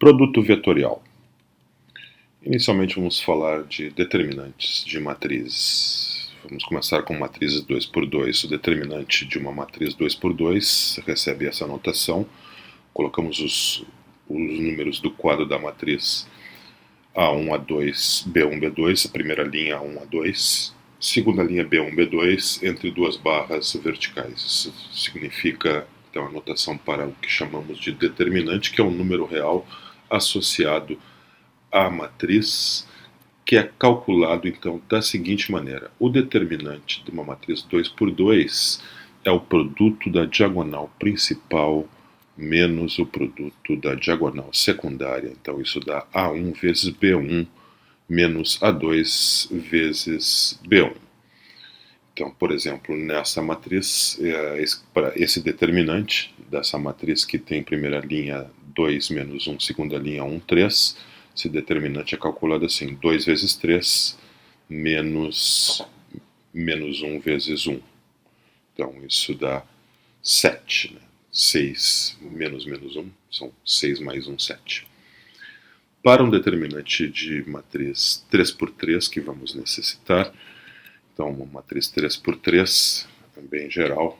Produto vetorial. Inicialmente vamos falar de determinantes de matrizes. Vamos começar com matrizes 2×2. O determinante de uma matriz 2×2 recebe essa notação. Colocamos os números do quadro da matriz A1, A2, B1, B2, a primeira linha A1, A2, segunda linha B1, B2, entre duas barras verticais. Isso significa, então, a notação para o que chamamos de determinante, que é um número real associado à matriz, que é calculado, então, da seguinte maneira. O determinante de uma matriz 2×2 é o produto da diagonal principal menos o produto da diagonal secundária. Então, isso dá A1 vezes B1 menos A2 vezes B1. Então, por exemplo, nessa matriz, esse determinante dessa matriz que tem primeira linha 2 menos 1, segunda linha 1, 3, esse determinante é calculado assim, 2 vezes 3 menos 1 vezes 1. Então, isso dá 7, né? 6 menos 1, são 6 mais 1, 7. Para um determinante de matriz 3×3 que vamos necessitar, então uma matriz 3×3, bem geral,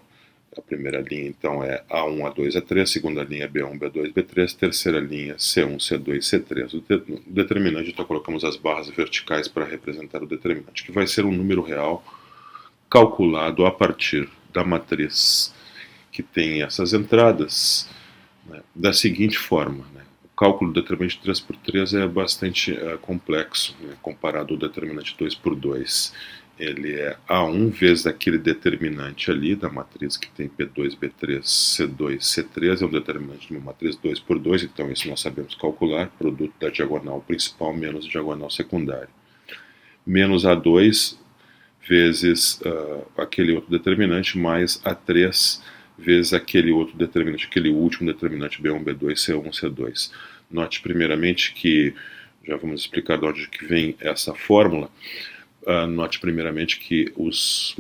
a primeira linha então é A1, A2, A3, segunda linha B1, B2, B3, terceira linha C1, C2, C3. O determinante, então colocamos as barras verticais para representar o determinante, que vai ser um número real calculado a partir da matriz que tem essas entradas, né, da seguinte forma, né? O cálculo do determinante 3×3 é bastante complexo, né, comparado ao determinante 2×2. Ele é A1 vezes aquele determinante ali da matriz que tem P2, B3, C2, C3, é um determinante de uma matriz 2×2, então isso nós sabemos calcular, produto da diagonal principal menos diagonal secundária. Menos A2 vezes aquele outro determinante, mais A3 vezes aquele outro determinante, aquele último determinante B1, B2, C1, C2. Note primeiramente que, já vamos explicar de onde que vem essa fórmula, note primeiramente que os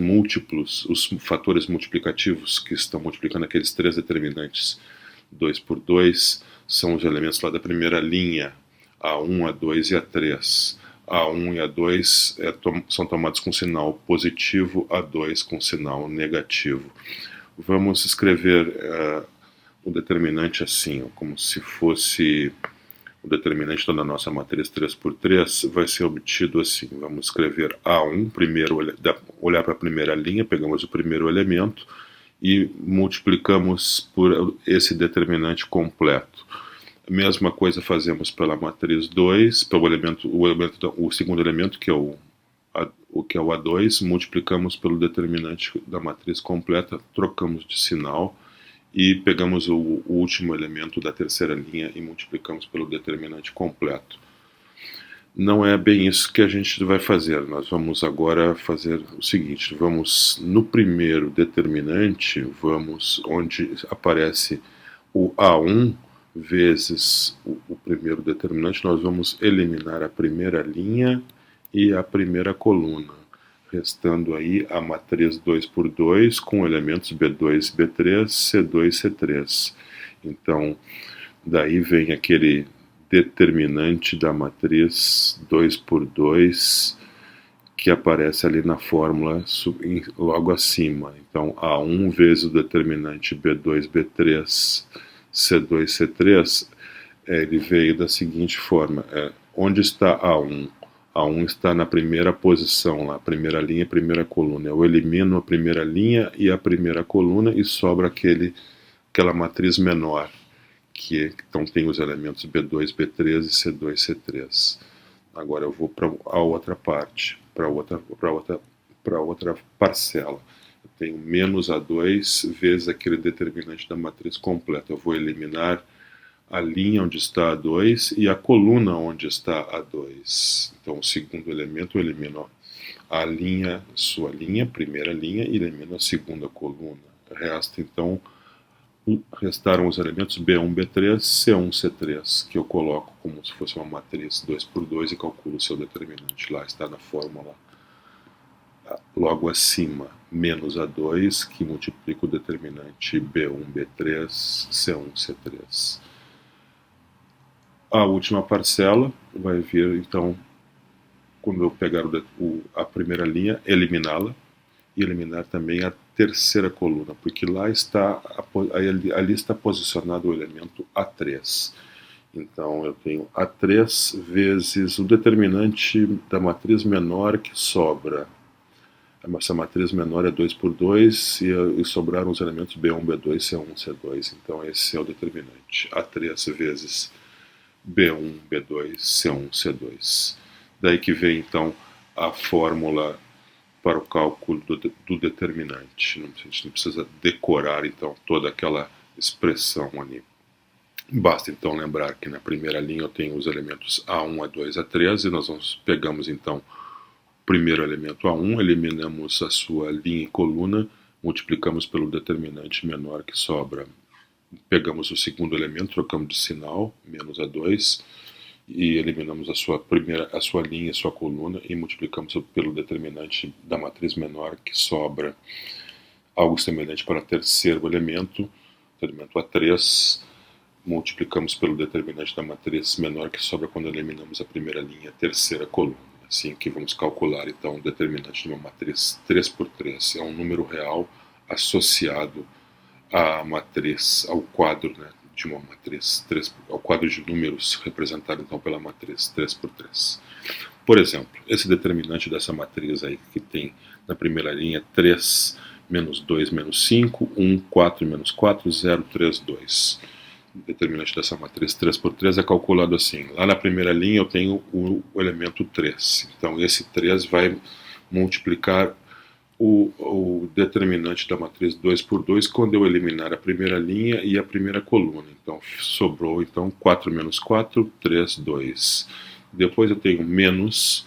fatores multiplicativos que estão multiplicando aqueles três determinantes 2×2 são os elementos lá da primeira linha, A1, A2 e A3. A1 e A2 são tomados com sinal positivo, A2 com sinal negativo. Vamos escrever o determinante assim, como se fosse o determinante da nossa matriz 3×3, vai ser obtido assim. Vamos escrever A1, primeiro, olhar para a primeira linha, pegamos o primeiro elemento e multiplicamos por esse determinante completo. A mesma coisa fazemos pela matriz 2, pelo o segundo elemento, que é o A2, multiplicamos pelo determinante da matriz completa, trocamos de sinal e pegamos o último elemento da terceira linha e multiplicamos pelo determinante completo. Não é bem isso que a gente vai fazer. Nós vamos agora fazer o seguinte, vamos no primeiro determinante, onde aparece o A1 vezes o primeiro determinante, nós vamos eliminar a primeira linha e a primeira coluna, restando aí a matriz 2×2 com elementos B2, B3, C2, C3. Então, daí vem aquele determinante da matriz 2×2 que aparece ali na fórmula logo acima. Então, A1 vezes o determinante B2, B3, C2, C3, ele veio da seguinte forma. Onde está A1? A1 está na primeira posição, lá, primeira linha, primeira coluna. Eu elimino a primeira linha e a primeira coluna e sobra aquela matriz menor, que então tem os elementos B2, B3 e C2, C3. Agora eu vou para a outra parte, para outra parcela. Eu tenho menos A2 vezes aquele determinante da matriz completa. Eu vou eliminar a linha onde está A2 e a coluna onde está A2. Então, o segundo elemento eu elimino a linha, sua linha, primeira linha, e elimino a segunda coluna. Resta, então, restaram os elementos B1, B3, C1, C3, que eu coloco como se fosse uma matriz 2×2 e calculo o seu determinante. Lá está na fórmula logo acima, menos A2, que multiplica o determinante B1, B3, C1, C3. A última parcela vai vir, então, quando eu pegar a primeira linha, eliminá-la e eliminar também a terceira coluna, porque lá está, ali está posicionado o elemento A3. Então eu tenho A3 vezes o determinante da matriz menor que sobra. Essa matriz menor é 2 por 2 e sobraram os elementos B1, B2, C1, C2. Então esse é o determinante. A3 vezes B1, B2, C1, C2. Daí que vem então a fórmula para o cálculo do determinante. A gente não precisa decorar então toda aquela expressão ali. Basta então lembrar que na primeira linha eu tenho os elementos A1, A2, A3 e nós pegamos então o primeiro elemento A1, eliminamos a sua linha e coluna, multiplicamos pelo determinante menor que sobra. Pegamos o segundo elemento, trocamos de sinal, menos A2, e eliminamos a sua linha e sua coluna e multiplicamos pelo determinante da matriz menor que sobra. Algo semelhante para o terceiro elemento A3, multiplicamos pelo determinante da matriz menor que sobra quando eliminamos a primeira linha, a terceira coluna. Assim que vamos calcular então o determinante de uma matriz 3 por 3. É um número real associado à matriz, ao quadro, né, de uma matriz 3, ao quadro de números representado então pela matriz 3 por 3. Por exemplo, esse determinante dessa matriz aí que tem na primeira linha 3 menos 2 menos 5, 1, 4 menos 4, 0, 3, 2. O determinante dessa matriz 3 por 3 é calculado assim. Lá na primeira linha eu tenho o elemento 3. Então esse 3 vai multiplicar o determinante da matriz 2 por 2 quando eu eliminar a primeira linha e a primeira coluna. Então sobrou então 4 menos 4, 3, 2. Depois eu tenho menos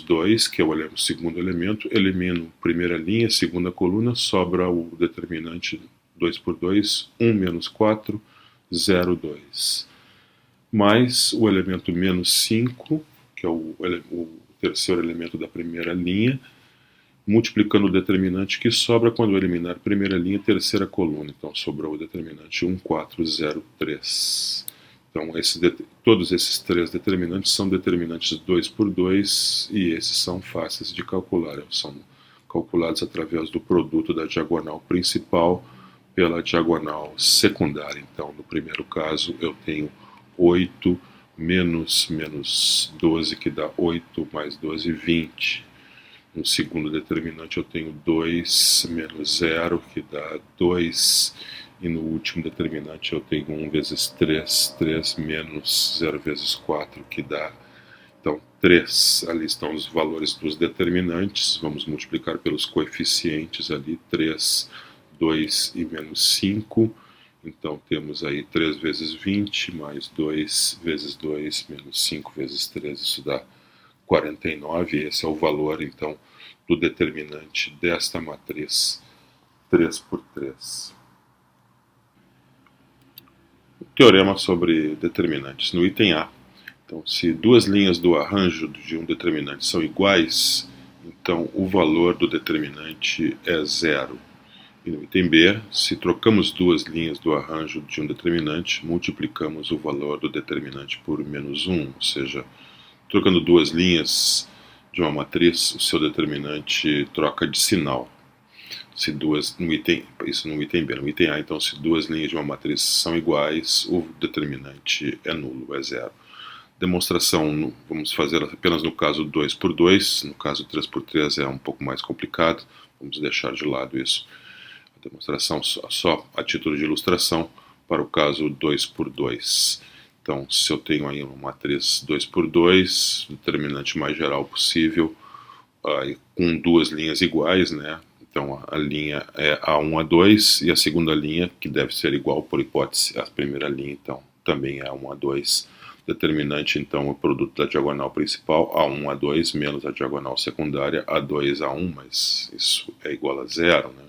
2, que é o segundo elemento, elimino primeira linha, segunda coluna, sobra o determinante 2 por 2, 1 menos 4, 0, 2. Mais o elemento menos 5, que é o terceiro elemento da primeira linha, multiplicando o determinante que sobra quando eliminar primeira linha e terceira coluna. Então sobrou o determinante 1, 4, 0, 3. Então todos esses três determinantes são determinantes 2 por 2 e esses são fáceis de calcular. São calculados através do produto da diagonal principal pela diagonal secundária. Então no primeiro caso eu tenho 8 menos 12, que dá 8 mais 12, 20. No segundo determinante eu tenho 2 menos 0, que dá 2. E no último determinante eu tenho 1 vezes 3, 3 menos 0 vezes 4, que dá, então, 3. Ali estão os valores dos determinantes. Vamos multiplicar pelos coeficientes ali, 3, 2 e menos 5. Então temos aí 3 vezes 20, mais 2 vezes 2, menos 5 vezes 3, isso dá 49. Esse é o valor, então, do determinante desta matriz 3 por 3. Teorema sobre determinantes. No item A, então, se duas linhas do arranjo de um determinante são iguais, então o valor do determinante é zero. E no item B, se trocamos duas linhas do arranjo de um determinante, multiplicamos o valor do determinante por menos 1, ou seja, trocando duas linhas de uma matriz, o seu determinante troca de sinal. Se duas, isso no item B. No item A, então, se duas linhas de uma matriz são iguais, o determinante é nulo, é zero. Demonstração, vamos fazer apenas no caso 2 por 2, no caso 3 por 3 é um pouco mais complicado, vamos deixar de lado isso. A demonstração só a título de ilustração para o caso 2 por 2. Então, se eu tenho aí uma matriz 2 por 2, determinante mais geral possível, com duas linhas iguais, né? Então a linha é A1, A2 e a segunda linha, que deve ser igual por hipótese à primeira linha, então também é A1, A2. Determinante, então, é o produto da diagonal principal, A1, A2, menos a diagonal secundária, A2, A1, mas isso é igual a zero, né?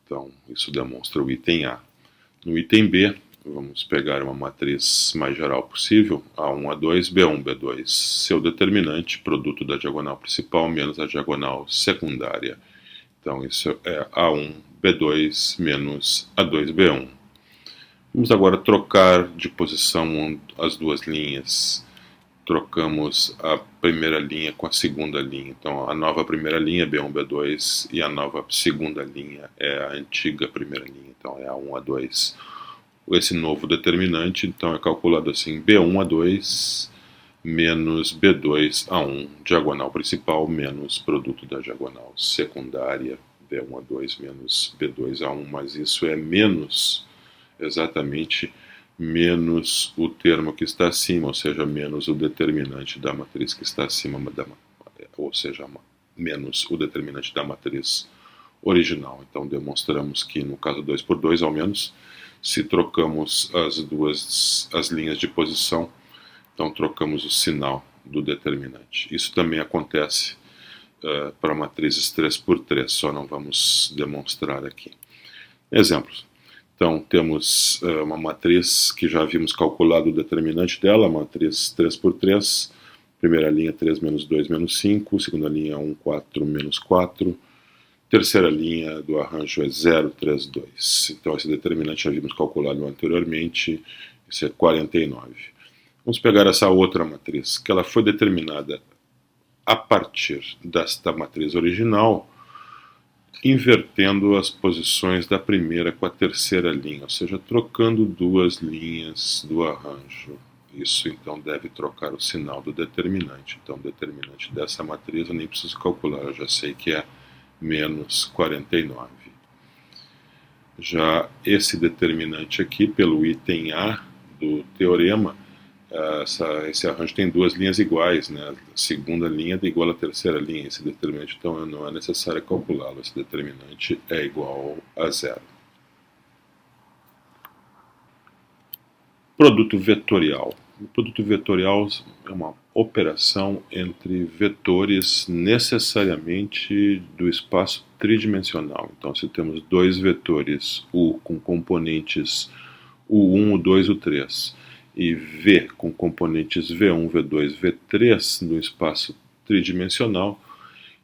Então, isso demonstra o item A. No item B, vamos pegar uma matriz mais geral possível, A1, A2, B1, B2. Seu determinante, produto da diagonal principal menos a diagonal secundária. Então, isso é A1, B2 menos A2, B1. Vamos agora trocar de posição as duas linhas. Trocamos a primeira linha com a segunda linha. Então, a nova primeira linha é B1, B2, e a nova segunda linha é a antiga primeira linha. Então, é A1, A2. Esse novo determinante, então, é calculado assim: B1, A2 menos B2, A1, diagonal principal, menos produto da diagonal secundária, B1, A2 menos B2, A1, mas isso é menos, exatamente, menos o termo que está acima, ou seja, menos o determinante da matriz que está acima, ou seja, menos o determinante da matriz original. Então demonstramos que no caso 2 por 2, ao menos, se trocamos as linhas de posição, então trocamos o sinal do determinante. Isso também acontece para matrizes 3 por 3, só não vamos demonstrar aqui. Exemplos. Então, temos uma matriz que já havíamos calculado o determinante dela, a matriz 3 por 3, primeira linha 3 menos 2 menos 5, segunda linha 1, 4 menos 4, terceira linha do arranjo é 0, 3, 2. Então, esse determinante já havíamos calculado anteriormente, isso é 49. Vamos pegar essa outra matriz, que ela foi determinada a partir desta matriz original, invertendo as posições da primeira com a terceira linha, ou seja, trocando duas linhas do arranjo. Isso então deve trocar o sinal do determinante. Então o determinante dessa matriz eu nem preciso calcular, eu já sei que é menos 49. Já esse determinante aqui, pelo item A do teorema, esse arranjo tem duas linhas iguais, né? A segunda linha é igual à terceira linha. Esse determinante, então, não é necessário calculá-lo. Esse determinante é igual a 0. Produto vetorial. O produto vetorial é uma operação entre vetores necessariamente do espaço tridimensional. Então, se temos dois vetores U com componentes U1, U2, U3, e V com componentes V1, V2, V3 no espaço tridimensional,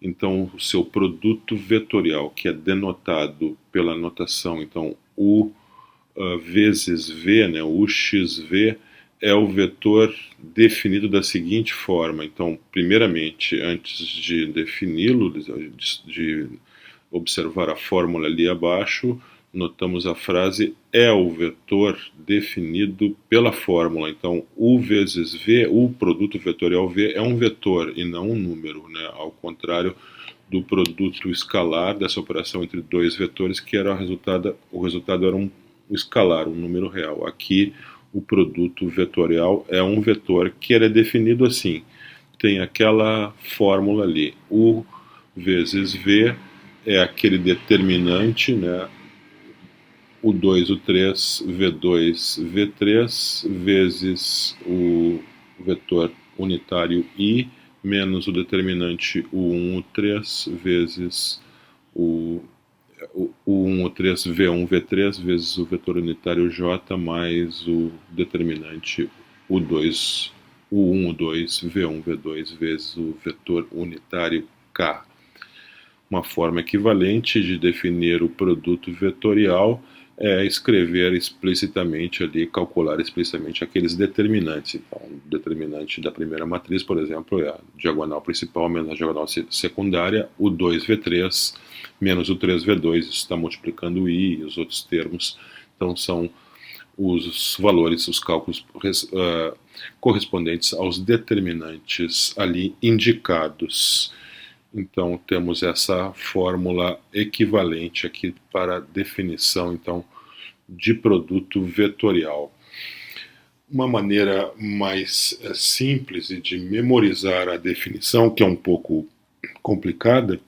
então o seu produto vetorial, que é denotado pela notação, então U vezes V, né, UXV, é o vetor definido da seguinte forma. Então, primeiramente, antes de defini-lo, de observar a fórmula ali abaixo, notamos a frase é o vetor definido pela fórmula. Então, U vezes V, o produto vetorial V, é um vetor e não um número, né? Ao contrário do produto escalar, dessa operação entre dois vetores, que era o resultado era um escalar, um número real. Aqui, o produto vetorial é um vetor que ele é definido assim. Tem aquela fórmula ali, U vezes V é aquele determinante, né? O 2, o 3, V2, V3, vezes o vetor unitário I, menos o determinante U1, U3, vezes o U1, U3, V1, V3, vezes o vetor unitário J, mais o determinante U2, U1, U2, V1, V2, vezes o vetor unitário K. Uma forma equivalente de definir o produto vetorial é escrever explicitamente ali, calcular explicitamente aqueles determinantes. Então, o determinante da primeira matriz, por exemplo, é a diagonal principal menos a diagonal secundária, o 2V3 menos o 3V2, isso está multiplicando o I e os outros termos. Então, são os valores, os cálculos correspondentes aos determinantes ali indicados. Então, temos essa fórmula equivalente aqui para a definição, então, de produto vetorial. Uma maneira mais simples de memorizar a definição, que é um pouco complicada,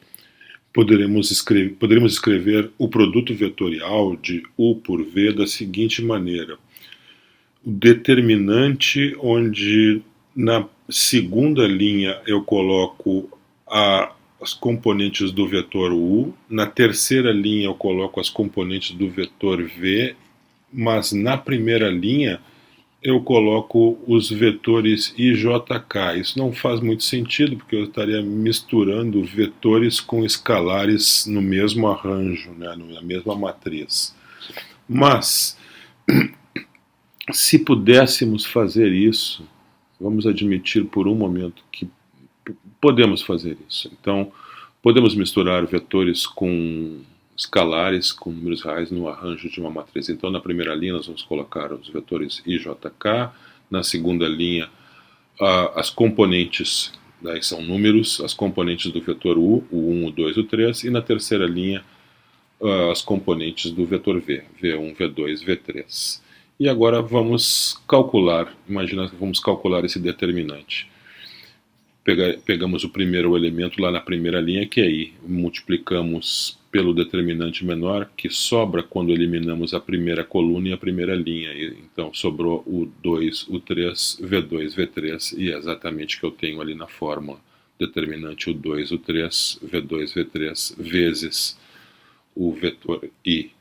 poderemos escrever o produto vetorial de U por V da seguinte maneira. O determinante onde na segunda linha eu coloco as componentes do vetor U, na terceira linha eu coloco as componentes do vetor V, mas na primeira linha eu coloco os vetores I, J, K. Isso não faz muito sentido, porque eu estaria misturando vetores com escalares no mesmo arranjo, né, na mesma matriz. Mas Se pudéssemos fazer isso, vamos admitir por um momento que podemos fazer isso. Então, podemos misturar vetores com escalares, com números reais no arranjo de uma matriz. Então, na primeira linha, nós vamos colocar os vetores I, J, K. Na segunda linha, as componentes, daí são números, as componentes do vetor U, o 1, o 2, o 3. E na terceira linha, as componentes do vetor V, V1, V2, V3. E agora vamos calcular, imagina que vamos calcular esse determinante. Pegamos o primeiro elemento lá na primeira linha, que é I, multiplicamos pelo determinante menor, que sobra quando eliminamos a primeira coluna e a primeira linha. Então sobrou o 2, o 3, V2, V3, e é exatamente o que eu tenho ali na fórmula. Determinante o 2, o 3, V2, V3, vezes o vetor I.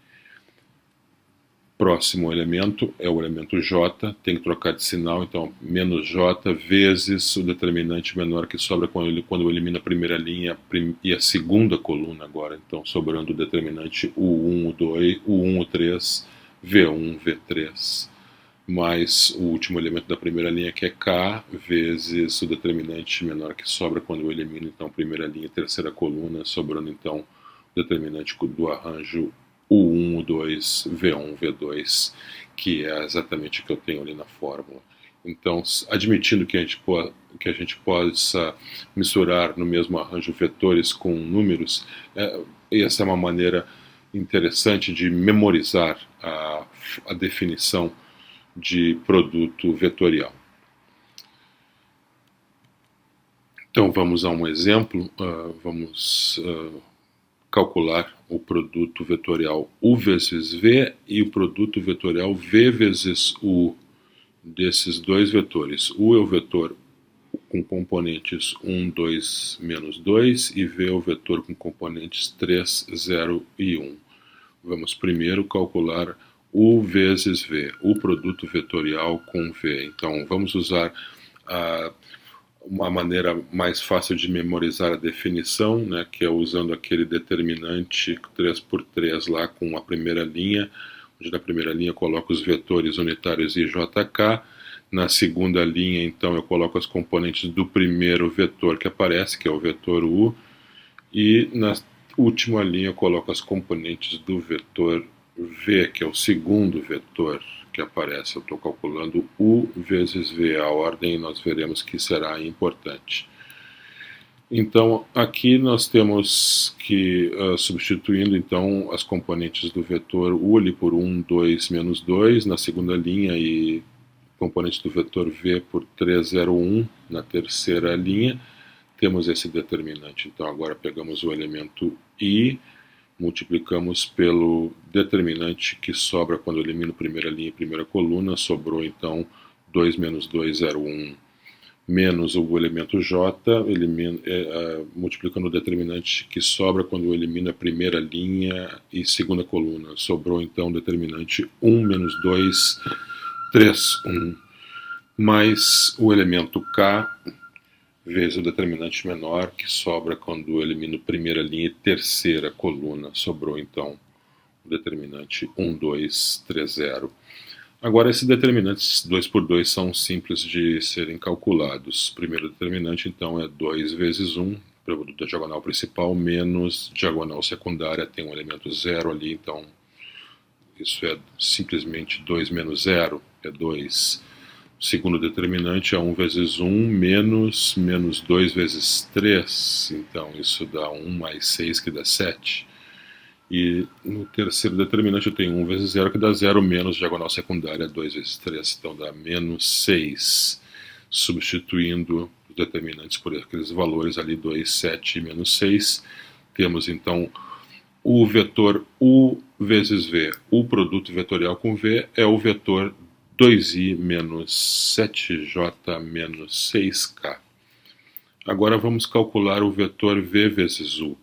Próximo elemento é o elemento J, tem que trocar de sinal, então menos J vezes o determinante menor que sobra quando eu elimino a primeira linha e a segunda coluna agora. Então sobrando o determinante U1, U2, U1, U3, V1, V3, mais o último elemento da primeira linha que é K, vezes o determinante menor que sobra quando eu elimino então a primeira linha e terceira coluna, sobrando então o determinante do arranjo U1, U2, V1, V2, que é exatamente o que eu tenho ali na fórmula. Então, admitindo que a gente possa misturar no mesmo arranjo vetores com números, essa é uma maneira interessante de memorizar a definição de produto vetorial. Então, vamos a um exemplo. Vamos calcular o produto vetorial U vezes V e o produto vetorial V vezes U desses dois vetores. U é o vetor com componentes 1, 2, menos 2 e V é o vetor com componentes 3, 0 e 1. Vamos primeiro calcular U vezes V, o produto vetorial com V. Então vamos usar uma maneira mais fácil de memorizar a definição, né, que é usando aquele determinante 3 por 3 lá com a primeira linha, onde na primeira linha eu coloco os vetores unitários I, J, K. Na segunda linha, então, eu coloco as componentes do primeiro vetor que aparece, que é o vetor U, e na última linha eu coloco as componentes do vetor V, que é o segundo vetor que aparece. Eu estou calculando U vezes V, a ordem nós veremos que será importante. Então aqui nós temos que, substituindo então as componentes do vetor U ali por 1, 2, menos 2 na segunda linha e componentes do vetor V por 3, 0, 1 na terceira linha, temos esse determinante. Então agora pegamos o elemento I, multiplicamos pelo determinante que sobra quando eu elimino primeira linha e primeira coluna, sobrou então 2 menos 2, 0, 1, menos o elemento J, multiplicando o determinante que sobra quando eu elimino a primeira linha e segunda coluna, sobrou então o determinante 1 menos 2, 3, 1, mais o elemento K, vezes o determinante menor que sobra quando eu elimino primeira linha e terceira coluna. Sobrou então o determinante 1, 2, 3, 0. Agora esses determinantes 2 por 2 são simples de serem calculados. O primeiro determinante então é 2 vezes 1, produto da diagonal principal, menos diagonal secundária, tem um elemento 0 ali, então isso é simplesmente 2 menos 0, é 2. O segundo determinante é 1 vezes 1 menos 2 vezes 3, então isso dá 1 mais 6, que dá 7. E no terceiro determinante eu tenho 1 vezes 0, que dá 0, menos diagonal secundária, 2 vezes 3, então dá menos 6. Substituindo os determinantes por aqueles valores ali, 2, 7 e menos 6, temos então o vetor U vezes V. O produto vetorial com V é o vetor 2i menos 7j menos 6k. Agora vamos calcular o vetor V vezes U.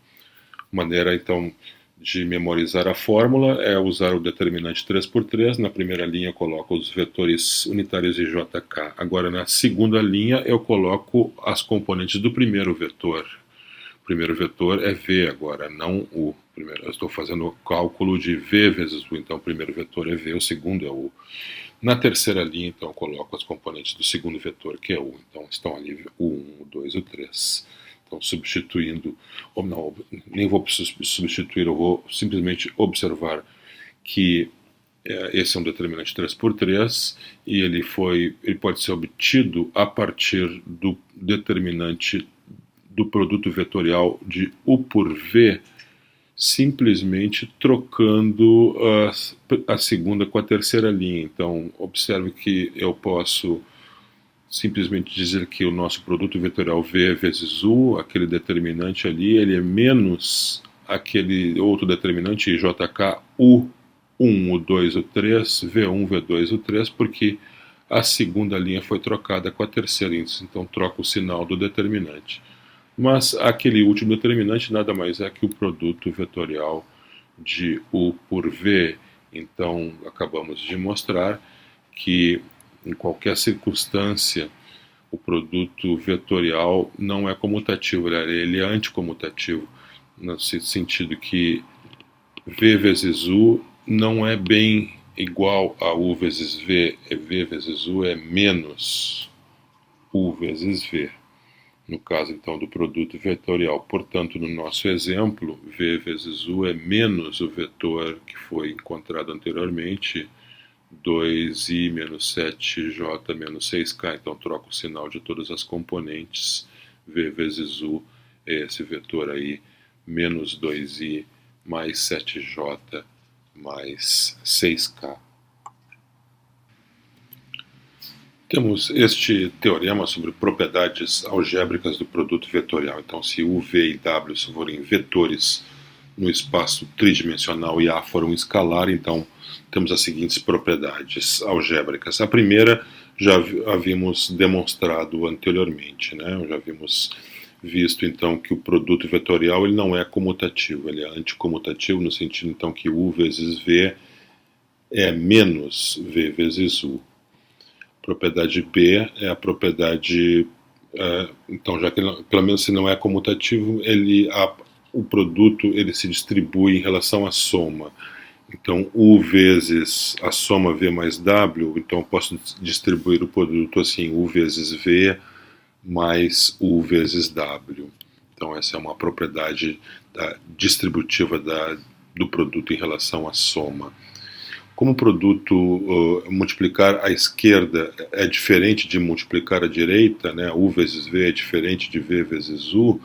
Maneira então de memorizar a fórmula é usar o determinante 3 por 3. Na primeira linha eu coloco os vetores unitários de jk. Agora na segunda linha eu coloco as componentes do primeiro vetor. O primeiro vetor é V agora, não U. Primeiro, eu estou fazendo o cálculo de V vezes U, então o primeiro vetor é V, o segundo é U. Na terceira linha, então, eu coloco as componentes do segundo vetor, que é U. Então, estão ali o 1, o 2 e o 3. Então, substituindo, ou não, nem vou substituir, eu vou simplesmente observar que esse é um determinante 3 por 3 e ele pode ser obtido a partir do determinante do produto vetorial de U por V, simplesmente trocando a segunda com a terceira linha. Então, observe que eu posso simplesmente dizer que o nosso produto vetorial V vezes U, aquele determinante ali, ele é menos aquele outro determinante JK U1, U2, U3, V1, V2, U3, porque a segunda linha foi trocada com a terceira, então troca o sinal do determinante. Mas aquele último determinante nada mais é que o produto vetorial de U por V. Então, acabamos de mostrar que em qualquer circunstância o produto vetorial não é comutativo, ele é anticomutativo, no sentido que V vezes U não é bem igual a U vezes V, V vezes U é menos U vezes V. No caso, então, do produto vetorial. Portanto, no nosso exemplo, V vezes U é menos o vetor que foi encontrado anteriormente, 2i menos 7j menos 6k. Então, troco o sinal de todas as componentes. V vezes U é esse vetor aí, menos 2i mais 7j mais 6k. Temos este teorema sobre propriedades algébricas do produto vetorial. Então, se U, V e W forem vetores no espaço tridimensional e A for um escalar, então temos as seguintes propriedades algébricas. A primeira já havíamos demonstrado anteriormente, né? Já havíamos visto então que o produto vetorial ele não é comutativo, ele é anticomutativo no sentido então que U vezes V é menos V vezes U. Propriedade B é a propriedade, então já que pelo menos se não é comutativo, o produto ele se distribui em relação à soma. Então U vezes a soma V mais W, então eu posso distribuir o produto assim, U vezes V mais U vezes W. Então essa é uma propriedade distributiva do produto em relação à soma. Como o produto multiplicar à esquerda é diferente de multiplicar à direita, né? U vezes V é diferente de V vezes U,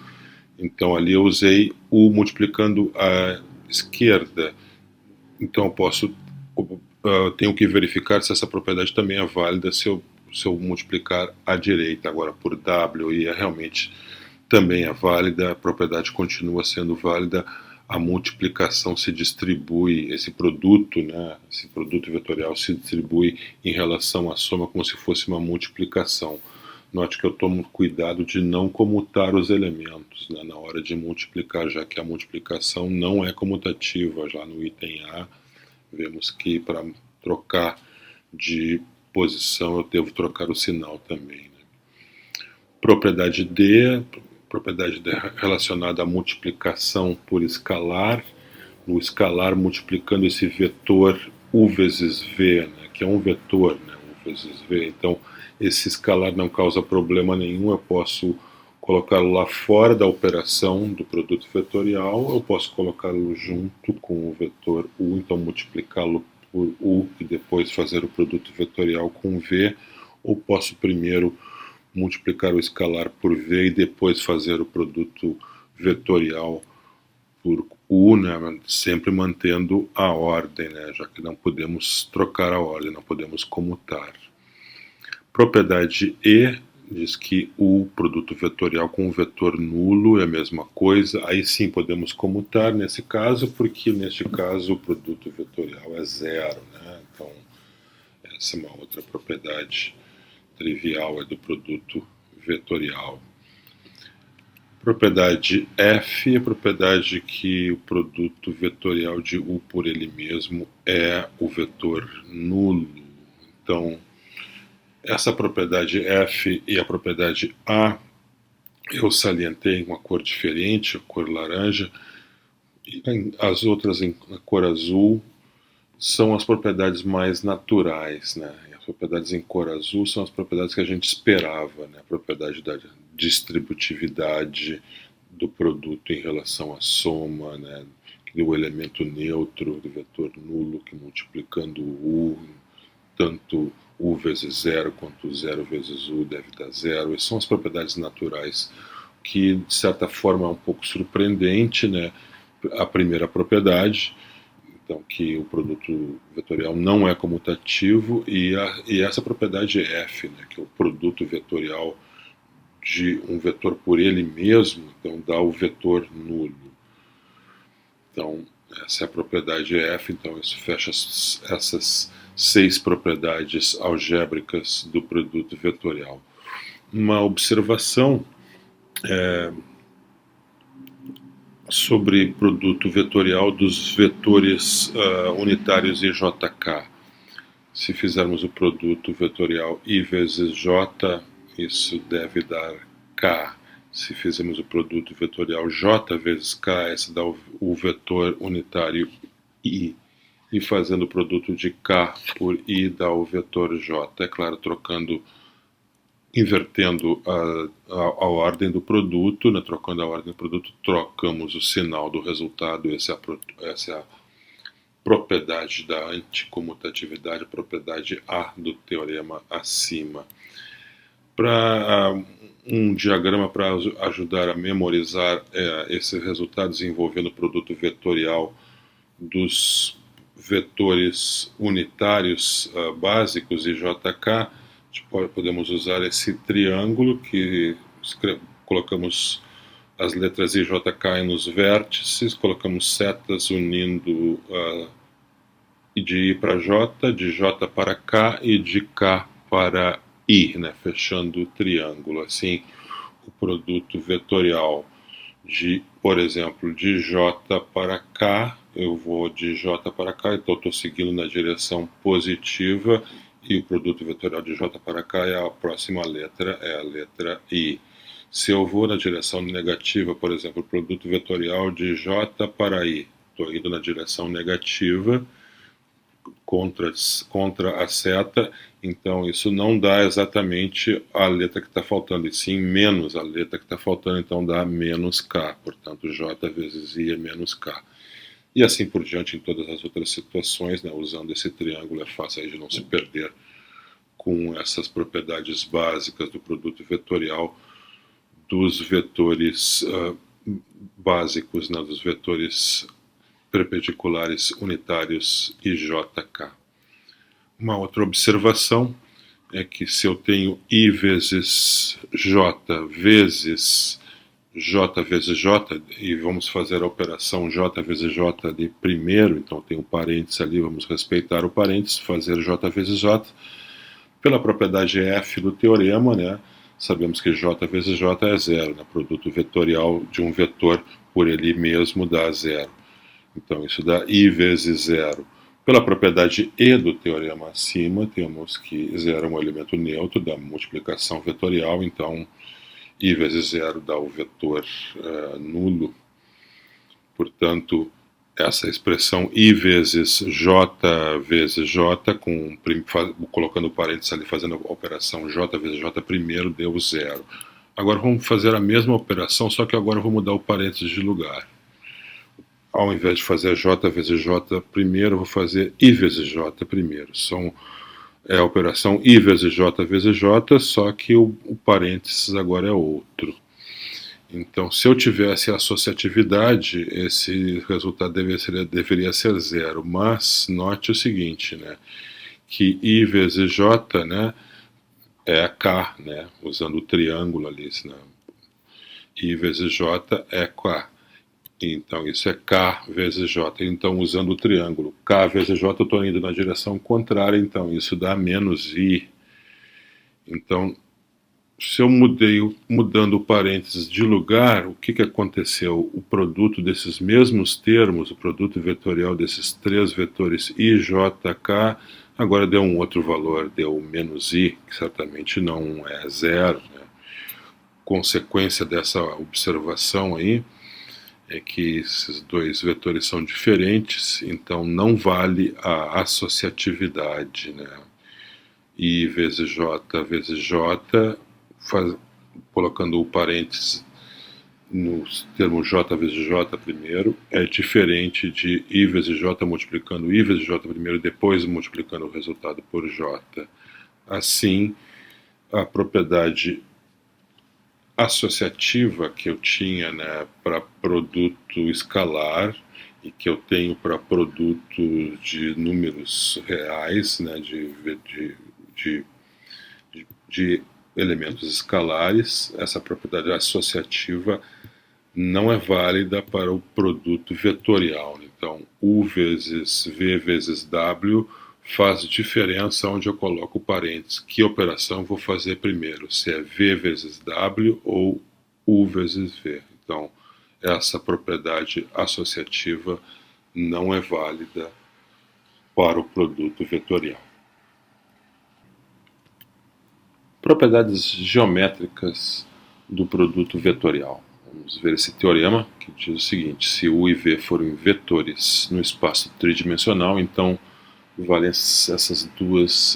então ali eu usei U multiplicando à esquerda. Então eu tenho que verificar se essa propriedade também é válida se eu multiplicar à direita agora por W, e realmente também é válida, a propriedade continua sendo válida. A multiplicação se distribui, esse produto, né, esse produto vetorial se distribui em relação à soma como se fosse uma multiplicação. Note que eu tomo cuidado de não comutar os elementos, né, na hora de multiplicar, já que a multiplicação não é comutativa. Já no item A, vemos que para trocar de posição eu devo trocar o sinal também, né. Propriedade D, propriedade relacionada à multiplicação por escalar, no escalar multiplicando esse vetor U vezes V, né, que é um vetor, né, U vezes V, então esse escalar não causa problema nenhum, eu posso colocá-lo lá fora da operação do produto vetorial, eu posso colocá-lo junto com o vetor U, então multiplicá-lo por U e depois fazer o produto vetorial com V, ou posso primeiro multiplicar o escalar por V e depois fazer o produto vetorial por U, né, sempre mantendo a ordem, né, já que não podemos trocar a ordem, não podemos comutar. Propriedade E diz que o produto vetorial com o vetor nulo é a mesma coisa, aí sim podemos comutar nesse caso, porque neste caso o produto vetorial é zero, né, então essa é uma outra propriedade trivial, é do produto vetorial. Propriedade F é a propriedade que o produto vetorial de U por ele mesmo é o vetor nulo. Então, essa propriedade F e a propriedade A eu salientei uma cor diferente, a cor laranja, e as outras na cor azul são as propriedades mais naturais, né? E as propriedades em cor azul são as propriedades que a gente esperava, né? A propriedade da distributividade do produto em relação à soma, né? Do elemento neutro, do vetor nulo, que multiplicando o U, tanto U vezes zero quanto zero vezes U deve dar zero. Essas são as propriedades naturais, que de certa forma é um pouco surpreendente, né? A primeira propriedade, então, que o produto vetorial não é comutativo, e essa propriedade F, né, que é o produto vetorial de um vetor por ele mesmo, então dá o vetor nulo. Então, essa é a propriedade F, então isso fecha essas 6 propriedades algébricas do produto vetorial. Uma observação sobre produto vetorial dos vetores unitários IJK. Se fizermos o produto vetorial I vezes J, isso deve dar K. Se fizermos o produto vetorial J vezes K, esse dá o vetor unitário I. E fazendo o produto de K por I dá o vetor J. É claro, invertendo a ordem do produto, né? Trocando a ordem do produto, trocamos o sinal do resultado. Essa é a propriedade da anticomutatividade, a propriedade A do teorema acima. Para um diagrama para ajudar a memorizar esses resultados envolvendo o produto vetorial dos vetores unitários básicos e JK, podemos usar esse triângulo que colocamos as letras I, J, K nos vértices, colocamos setas unindo de I para J, de J para K e de K para I, né, fechando o triângulo. Assim, o produto vetorial de, por exemplo, de J para K, eu vou de J para K, então estou seguindo na direção positiva, e o produto vetorial de J para K é a próxima letra, é a letra I. Se eu vou na direção negativa, por exemplo, o produto vetorial de J para I, estou indo na direção negativa, contra a seta, então isso não dá exatamente a letra que está faltando, e sim menos a letra que está faltando, então dá menos K, portanto J vezes I é menos K. E assim por diante em todas as outras situações, né, usando esse triângulo é fácil aí de não se perder com essas propriedades básicas do produto vetorial dos vetores básicos, né, dos vetores perpendiculares unitários IJK. Uma outra observação é que se eu tenho I vezes J vezes J vezes J, e vamos fazer a operação J vezes J de primeiro, então tem um parênteses ali, vamos respeitar o parênteses, fazer J vezes J, pela propriedade F do teorema, né, sabemos que J vezes J é zero, né, produto vetorial de um vetor por ele mesmo dá zero. Então isso dá I vezes zero. Pela propriedade E do teorema acima, temos que zero é um elemento neutro da multiplicação vetorial, então I vezes zero dá o vetor nulo. Portanto, essa expressão I vezes J, colocando parênteses ali, fazendo a operação J vezes J primeiro, deu zero. Agora vamos fazer a mesma operação, só que agora eu vou mudar o parênteses de lugar. Ao invés de fazer J vezes J primeiro, eu vou fazer I vezes J primeiro. É a operação I vezes J vezes J, só que o parênteses agora é outro. Então, se eu tivesse associatividade, esse resultado deveria ser zero. Mas note o seguinte, né, que I vezes J, né, é K, né, usando o triângulo ali, né, I vezes J é K. Então, isso é K vezes J. Então, usando o triângulo K vezes J, eu estou indo na direção contrária, então isso dá menos I. Então, se eu mudando o parênteses de lugar, o que aconteceu? O produto desses mesmos termos, o produto vetorial desses três vetores I, J, K, agora deu um outro valor, deu menos I, que certamente não é zero, né? consequência dessa observação aí é que esses dois vetores são diferentes, então não vale a associatividade, né? I vezes J, colocando o parênteses no termo J vezes J primeiro, é diferente de I vezes J multiplicando I vezes J primeiro, depois multiplicando o resultado por J. Assim, a propriedade associativa que eu tinha, né, para produto escalar e que eu tenho para produto de números reais, né, de elementos escalares, essa propriedade associativa não é válida para o produto vetorial. Então, U vezes V vezes W faz diferença onde eu coloco o parênteses. Que operação vou fazer primeiro? Se é V vezes W ou U vezes V. Então, essa propriedade associativa não é válida para o produto vetorial. Propriedades geométricas do produto vetorial. Vamos ver esse teorema que diz o seguinte: se U e V forem vetores no espaço tridimensional, então valem essas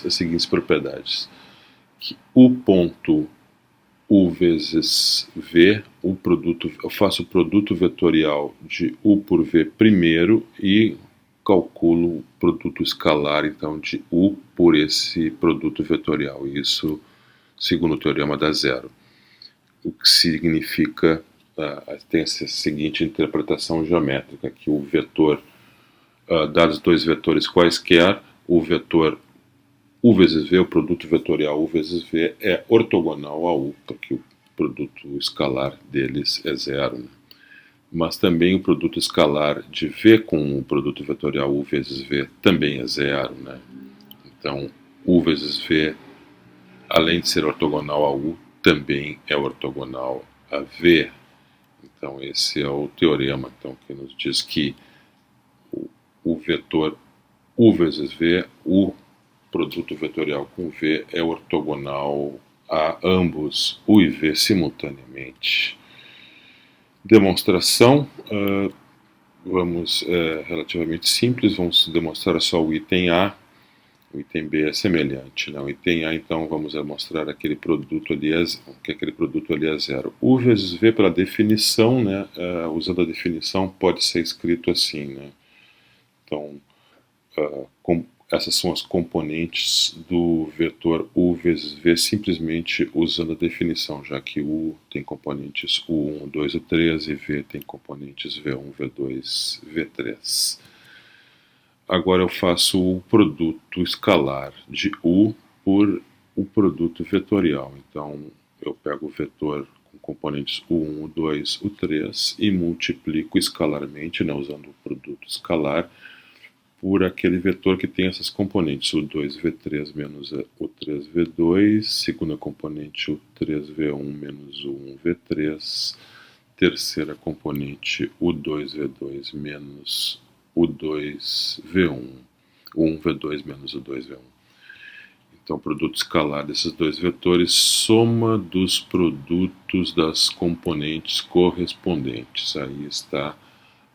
seguintes propriedades. Que U ponto U vezes V, eu faço o produto vetorial de U por V primeiro e calculo o produto escalar, então, de U por esse produto vetorial. Isso, segundo o teorema, dá zero. O que significa, tem essa seguinte interpretação geométrica, que o vetor, dados dois vetores quaisquer, o vetor U vezes V, o produto vetorial U vezes V, é ortogonal a U, porque o produto escalar deles é zero, né? Mas também o produto escalar de V com o produto vetorial U vezes V também é zero, né? Então, U vezes V, além de ser ortogonal a U, também é ortogonal a V. Então, esse é o teorema, então, que nos diz que o vetor U vezes V, o produto vetorial com V, é ortogonal a ambos U e V simultaneamente. Demonstração, relativamente simples, vamos demonstrar só o item A. O item B é semelhante, né? O item A, então, vamos demonstrar que aquele produto ali é zero. U vezes V, pela definição, né, usando a definição, pode ser escrito assim, né? Então, essas são as componentes do vetor U vezes V, simplesmente usando a definição, já que U tem componentes U1, U2, U3 e V tem componentes V1, V2, V3. Agora eu faço o produto escalar de U por o produto vetorial. Então, eu pego o vetor com componentes U1, U2, U3 e multiplico escalarmente, né, usando o produto escalar, por aquele vetor que tem essas componentes, o 2v3 menos o 3v2, segunda componente o 3v1 menos o 1v3, terceira componente o 2v2 menos o 2v1, o 1v2 menos o 2v1. Então, o produto escalar desses dois vetores, soma dos produtos das componentes correspondentes. Aí está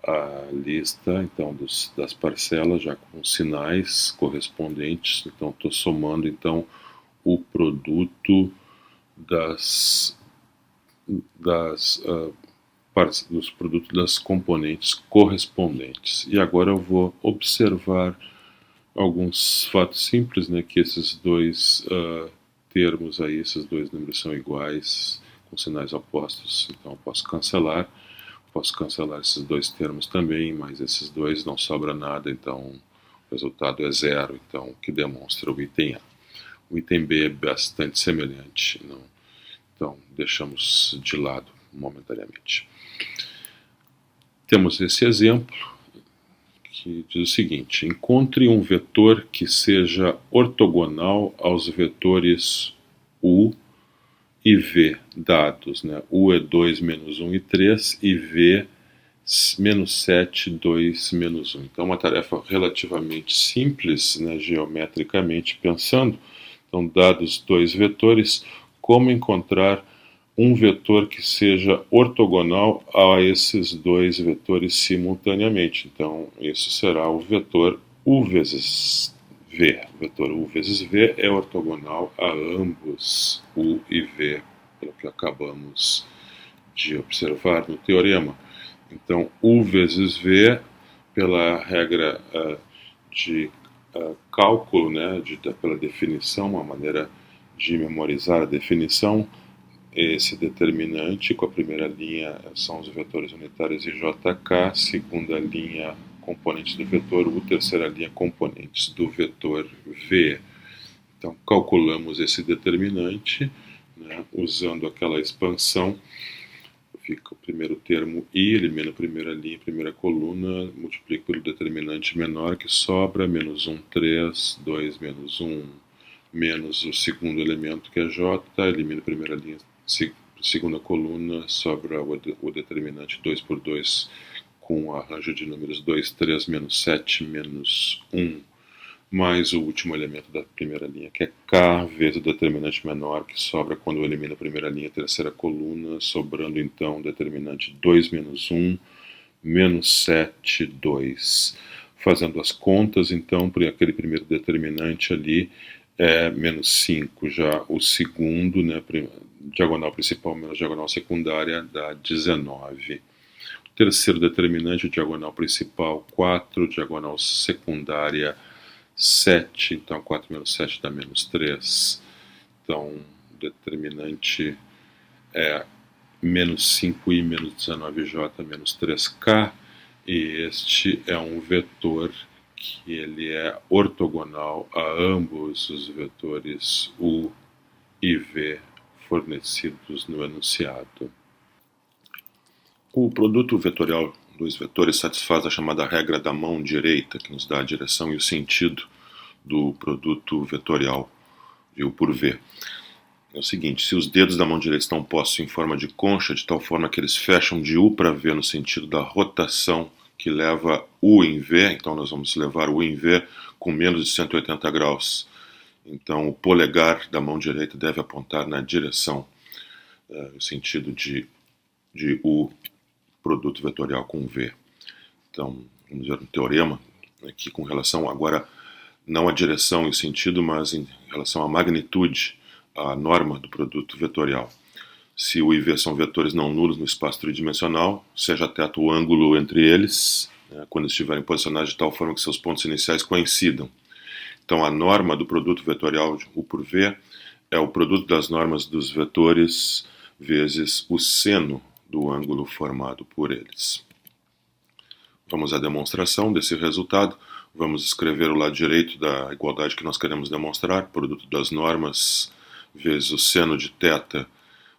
a lista, então, das parcelas já com sinais correspondentes. Então, estou somando, então, o produto dos produtos das componentes correspondentes. E agora eu vou observar alguns fatos simples, né, que esses dois termos aí, esses dois números são iguais, com sinais opostos, então eu posso cancelar esses dois termos também, mas esses dois não sobra nada, então o resultado é zero, então, o que demonstra o item A. O item B é bastante semelhante, não? Então deixamos de lado momentaneamente. Temos esse exemplo, que diz o seguinte: encontre um vetor que seja ortogonal aos vetores U e V dados, né? U é 2, menos 1 e 3, e V menos 7, 2, menos 1. Então, uma tarefa relativamente simples, né, geometricamente pensando. Então, dados dois vetores, como encontrar um vetor que seja ortogonal a esses dois vetores simultaneamente. Então, isso será o vetor U vezes V. O vetor U vezes V é ortogonal a ambos U e V, pelo que acabamos de observar no teorema. Então, U vezes V, pela regra de cálculo, né, pela definição, uma maneira de memorizar a definição, esse determinante com a primeira linha são os vetores unitários IJK, segunda linha componentes do vetor U, terceira linha componentes do vetor V. Então calculamos esse determinante, né, usando aquela expansão. Fica o primeiro termo I, elimino a primeira linha, primeira coluna, multiplico pelo determinante menor que sobra, menos 1, 3, 2, menos 1, menos o segundo elemento que é J, elimino a primeira linha, segunda coluna, sobra o determinante 2 por 2 com o arranjo de números 2, 3, menos 7, menos 1, mais o último elemento da primeira linha, que é K, vezes o determinante menor, que sobra quando eu elimino a primeira linha, terceira coluna, sobrando então o determinante 2 menos 1, menos 7, 2. Fazendo as contas, então, por aquele primeiro determinante ali, é menos 5. Já o segundo, né, diagonal principal menos diagonal secundária, dá 19. O terceiro determinante, diagonal principal, 4, diagonal secundária, 7, então 4 menos 7 dá menos 3. Então, o determinante é menos 5i menos 19j menos 3k, e este é um vetor que ele é ortogonal a ambos os vetores U e V fornecidos no enunciado. O produto vetorial dos vetores satisfaz a chamada regra da mão direita, que nos dá a direção e o sentido do produto vetorial de U por V. É o seguinte: se os dedos da mão direita estão postos em forma de concha, de tal forma que eles fecham de U para V no sentido da rotação que leva U em V, então nós vamos levar U em V com menos de 180 graus. Então o polegar da mão direita deve apontar na direção, no sentido de U, produto vetorial com V. Então, vamos ver um teorema aqui com relação, agora, não à direção e sentido, mas em relação à magnitude, à norma do produto vetorial. Se U e V são vetores não nulos no espaço tridimensional, seja θ o ângulo entre eles, né, quando estiverem posicionados de tal forma que seus pontos iniciais coincidam. Então, a norma do produto vetorial de U por V é o produto das normas dos vetores vezes o seno do ângulo formado por eles. Vamos à demonstração desse resultado. Vamos escrever o lado direito da igualdade que nós queremos demonstrar, produto das normas vezes o seno de θ.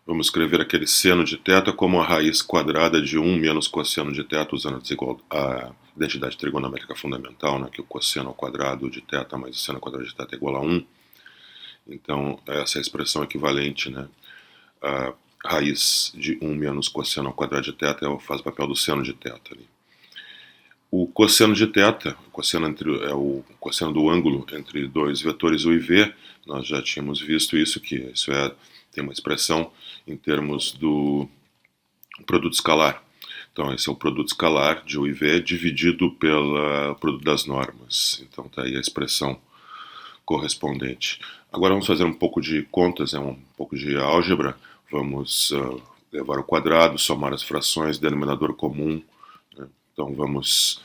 Vamos escrever aquele seno de θ como a raiz quadrada de 1 menos cosseno de θ, usando a identidade trigonométrica fundamental, né, que o cosseno ao quadrado de θ mais o seno ao quadrado de θ é igual a 1. Então, essa é a expressão equivalente, né? A raiz de 1 menos cosseno ao quadrado de θ faz o papel do seno de θ ali. O cosseno de θ, é o cosseno do ângulo entre dois vetores U e V. Nós já tínhamos visto isso, que isso tem uma expressão em termos do produto escalar. Então, esse é o produto escalar de U e V dividido pelo produto das normas. Então, está aí a expressão correspondente. Agora vamos fazer um pouco de contas, um pouco de álgebra. Vamos levar ao quadrado, somar as frações, denominador comum. Né? Então vamos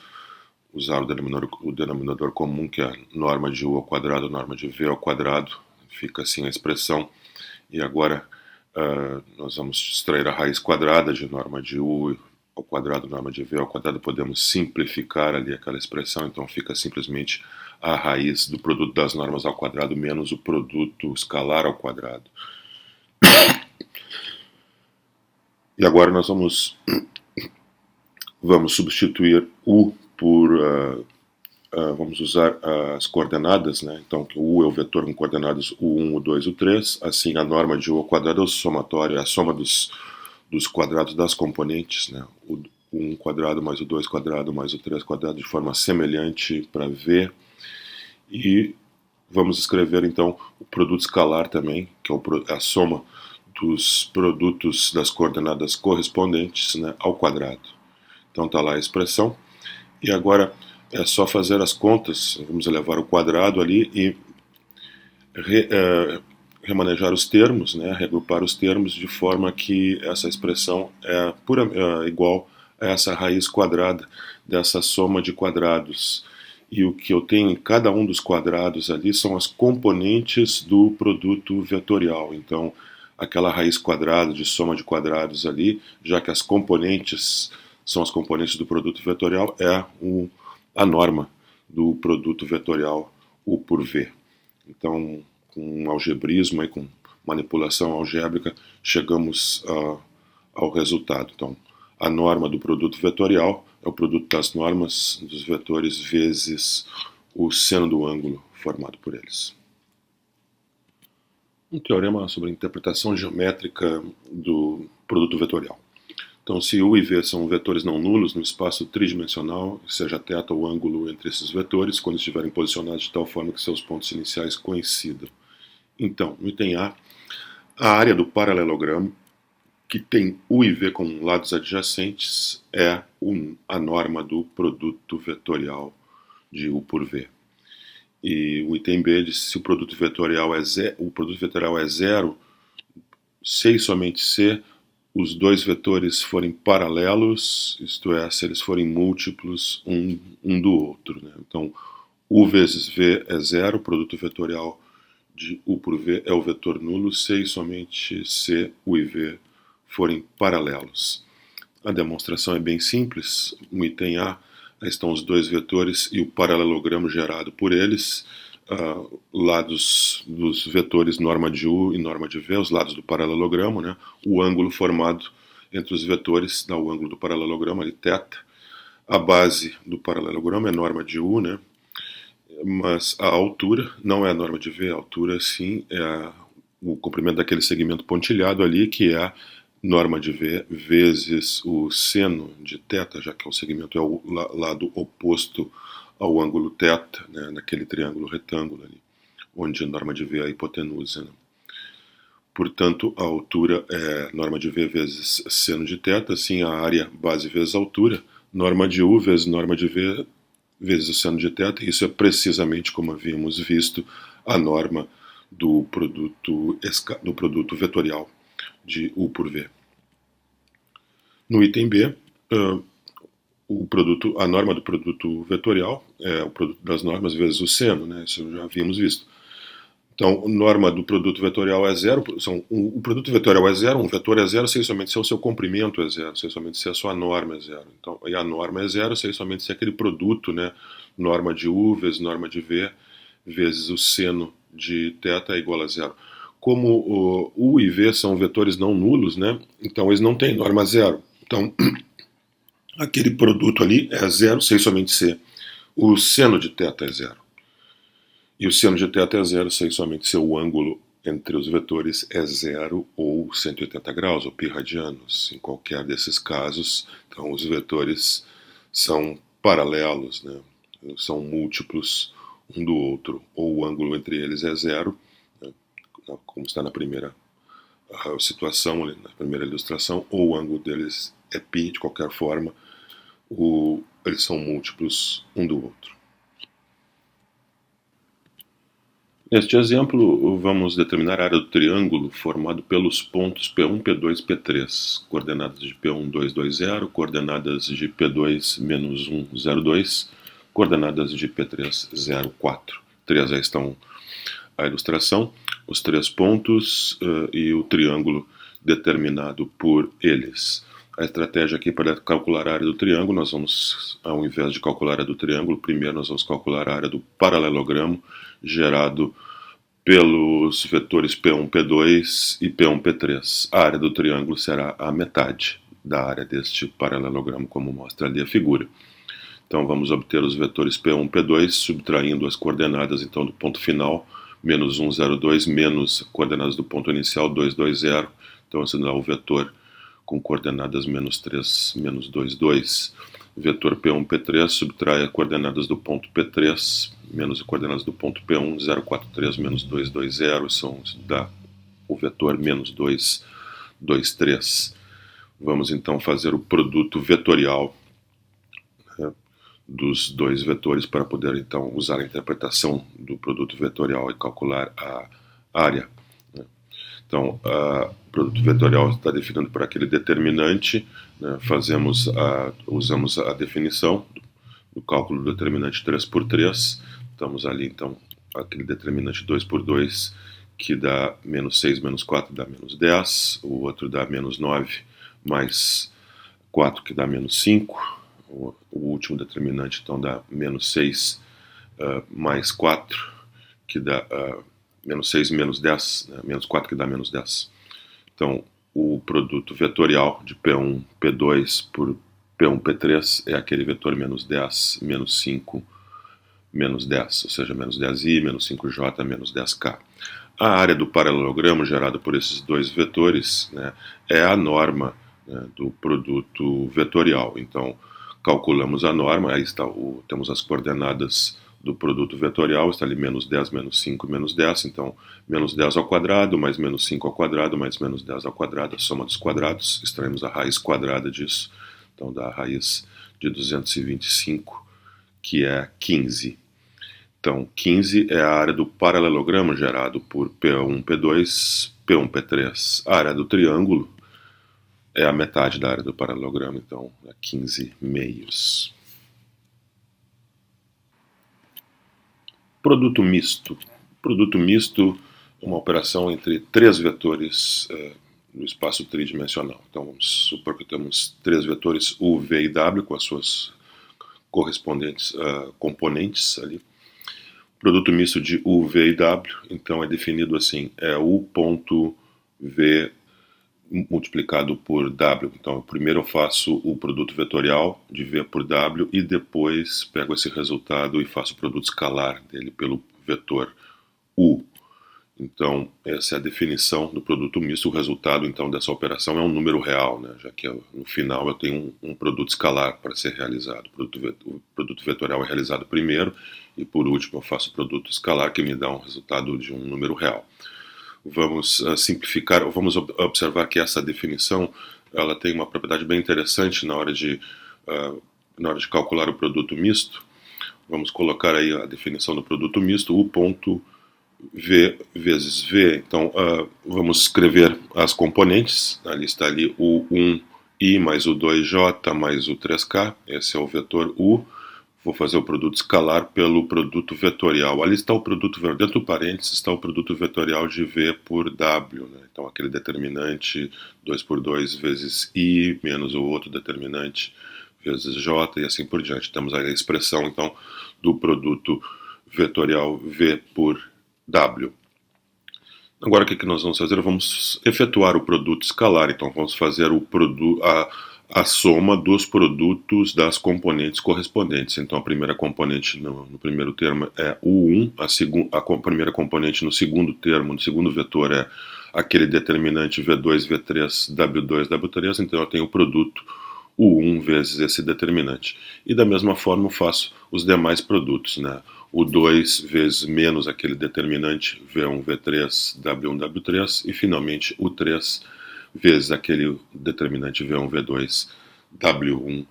usar o denominador comum, que é a norma de U ao quadrado, norma de V ao quadrado. Fica assim a expressão. E agora nós vamos extrair a raiz quadrada de norma de U ao quadrado, norma de V ao quadrado. Podemos simplificar ali aquela expressão, então fica simplesmente a raiz do produto das normas ao quadrado menos o produto escalar ao quadrado. E agora nós vamos substituir U por... vamos usar as coordenadas, né? Então o U é o vetor com coordenadas U1, U2 e U3. Assim, a norma de U ao quadrado é o somatório, é a soma dos quadrados das componentes, né? O 1 quadrado mais o 2 quadrado mais o 3 quadrado, de forma semelhante para V. E vamos escrever então o produto escalar também, que é a soma dos produtos das coordenadas correspondentes, né, ao quadrado. Então está lá a expressão, e agora é só fazer as contas. Vamos elevar o quadrado ali e remanejar os termos, né, regrupar os termos de forma que essa expressão é igual a essa raiz quadrada dessa soma de quadrados. E o que eu tenho em cada um dos quadrados ali são as componentes do produto vetorial. Então, aquela raiz quadrada de soma de quadrados ali, já que as componentes são as componentes do produto vetorial, é a norma do produto vetorial U por V. Então, com algebrismo, com manipulação algébrica, chegamos ao resultado. Então, a norma do produto vetorial é o produto das normas dos vetores vezes o seno do ângulo formado por eles. Um teorema sobre a interpretação geométrica do produto vetorial. Então, se U e V são vetores não nulos no espaço tridimensional, seja θ o ângulo entre esses vetores, quando estiverem posicionados de tal forma que seus pontos iniciais coincidam. Então, no item A área do paralelogramo, que tem U e V com lados adjacentes, é a norma do produto vetorial de U por V. E o item B diz: se o produto vetorial é zero, se e somente se os dois vetores forem paralelos, isto é, se eles forem múltiplos um do outro, né? Então, U vezes V é zero, o produto vetorial de U por V é o vetor nulo, se e somente se U e V forem paralelos. A demonstração é bem simples. No item A estão os dois vetores e o paralelogramo gerado por eles, lados dos vetores norma de U e norma de V, os lados do paralelogramo, né? O ângulo formado entre os vetores dá o ângulo do paralelogramo, ali θ. A base do paralelogramo é norma de U, né? Mas a altura não é a norma de V, a altura sim é o comprimento daquele segmento pontilhado ali, que é norma de V vezes o seno de θ, já que o segmento é o lado oposto ao ângulo θ, né, naquele triângulo retângulo ali, onde a norma de V é a hipotenusa, né? Portanto, a altura é norma de V vezes seno de θ, assim a área base vezes a altura, norma de U vezes norma de V vezes o seno de θ. Isso é precisamente, como havíamos visto, a norma do produto vetorial de U por V. No item B, a norma do produto vetorial é o produto das normas vezes o seno, né? Isso já havíamos visto. Então, a norma do produto vetorial é zero, o produto vetorial é zero, um vetor é zero, se e somente se o seu comprimento é zero, se e somente se a sua norma é zero. Então, e a norma é zero, se e somente se aquele produto, né, norma de U vezes norma de V vezes o seno de θ é igual a zero. Como U e V são vetores não nulos, né, então eles não têm norma zero. Então, aquele produto ali é zero, se e somente se o seno de θ é zero. E o seno de θ é zero, se e somente se o ângulo entre os vetores é zero ou 180 graus, ou π radianos. Em qualquer desses casos, então os vetores são paralelos, né? São múltiplos um do outro, ou o ângulo entre eles é zero, né, como está na primeira situação, na primeira ilustração, ou o ângulo deles é π, de qualquer forma, eles são múltiplos um do outro. Neste exemplo, vamos determinar a área do triângulo formado pelos pontos P1, P2 e P3, coordenadas de P1, 2, 2, 0, coordenadas de P2, menos 1, 0, 2, coordenadas de P3, 0, 4. 3 aí estão a ilustração, os três pontos e o triângulo determinado por eles. A estratégia aqui para calcular a área do triângulo, nós vamos, ao invés de calcular a área do triângulo, primeiro nós vamos calcular a área do paralelogramo gerado pelos vetores P1, P2 e P1, P3. A área do triângulo será a metade da área deste paralelogramo, como mostra ali a figura. Então vamos obter os vetores P1, P2, subtraindo as coordenadas então do ponto final, menos 1, 0, 2, menos coordenadas do ponto inicial, 2, 2, 0. Então esse dá o vetor com coordenadas menos 3, menos 2, 2. Vetor P1, P3 subtrai as coordenadas do ponto P3, menos as coordenadas do ponto P1, 0, 4, 3, menos 2, 2, 0. Isso dá o vetor menos 2, 2, 3. Vamos então fazer o produto vetorial, né, dos dois vetores para poder então usar a interpretação do produto vetorial e calcular a área. Né. Então, o produto vetorial está definido por aquele determinante, né, usamos a definição do cálculo do determinante 3 por 3, estamos ali então aquele determinante 2 por 2, que dá menos 6 menos 4 dá menos 10, o outro dá menos 9 mais 4 que dá menos 5, o último determinante então dá menos 6 mais 4 que dá menos 6 menos 10, né, menos 4 que dá menos 10. Então o produto vetorial de P1, P2 por P1, P3 é aquele vetor menos 10, menos 5, menos 10, ou seja, menos 10i, menos 5j, menos 10k. A área do paralelogramo gerada por esses dois vetores, né, é a norma, né, do produto vetorial. Então, calculamos a norma, aí está temos as coordenadas do produto vetorial, está ali menos 10, menos 5, menos 10, então menos 10 ao quadrado, mais menos 5 ao quadrado, mais menos 10 ao quadrado, a soma dos quadrados, extraímos a raiz quadrada disso, então dá a raiz de 225, que é 15. Então, 15 é a área do paralelogramo gerado por P1, P2, P1, P3. A área do triângulo é a metade da área do paralelogramo, então é 15 meios. Produto misto. Produto misto é uma operação entre três vetores no espaço tridimensional. Então, vamos supor que temos três vetores U, V e W com as suas correspondentes componentes ali. Produto misto de U, V e W, então é definido assim, é U ponto V multiplicado por W. Então, primeiro eu faço o produto vetorial de V por W e depois pego esse resultado e faço o produto escalar dele pelo vetor U. Então, essa é a definição do produto misto. O resultado, então, dessa operação é um número real, né? Já que no final eu tenho um produto escalar para ser realizado. O produto vetorial é realizado primeiro e, por último, eu faço o produto escalar que me dá um resultado de um número real. Vamos simplificar, vamos observar que essa definição ela tem uma propriedade bem interessante na hora de calcular o produto misto. Vamos colocar aí a definição do produto misto, U ponto V vezes V. Então, vamos escrever as componentes. Ali está ali o 1i mais o 2j mais o 3k. Esse é o vetor U. Vou fazer o produto escalar pelo produto vetorial. Ali está o produto, dentro do parênteses está o produto vetorial de V por W. Né? Então, aquele determinante 2 por 2 vezes I menos o outro determinante vezes J e assim por diante. Temos aí a expressão, então, do produto vetorial V por W. Agora o que nós vamos fazer? Vamos efetuar o produto escalar. Então vamos fazer a soma dos produtos das componentes correspondentes. Então a primeira componente no primeiro termo é U1, a primeira componente no segundo termo, no segundo vetor é aquele determinante V2, V3, W2, W3. Então eu tenho o produto U1 vezes esse determinante. E da mesma forma eu faço os demais produtos, né? O 2 vezes menos aquele determinante V1, V3, W1, W3 e finalmente o 3 vezes aquele determinante V1, V2, W1,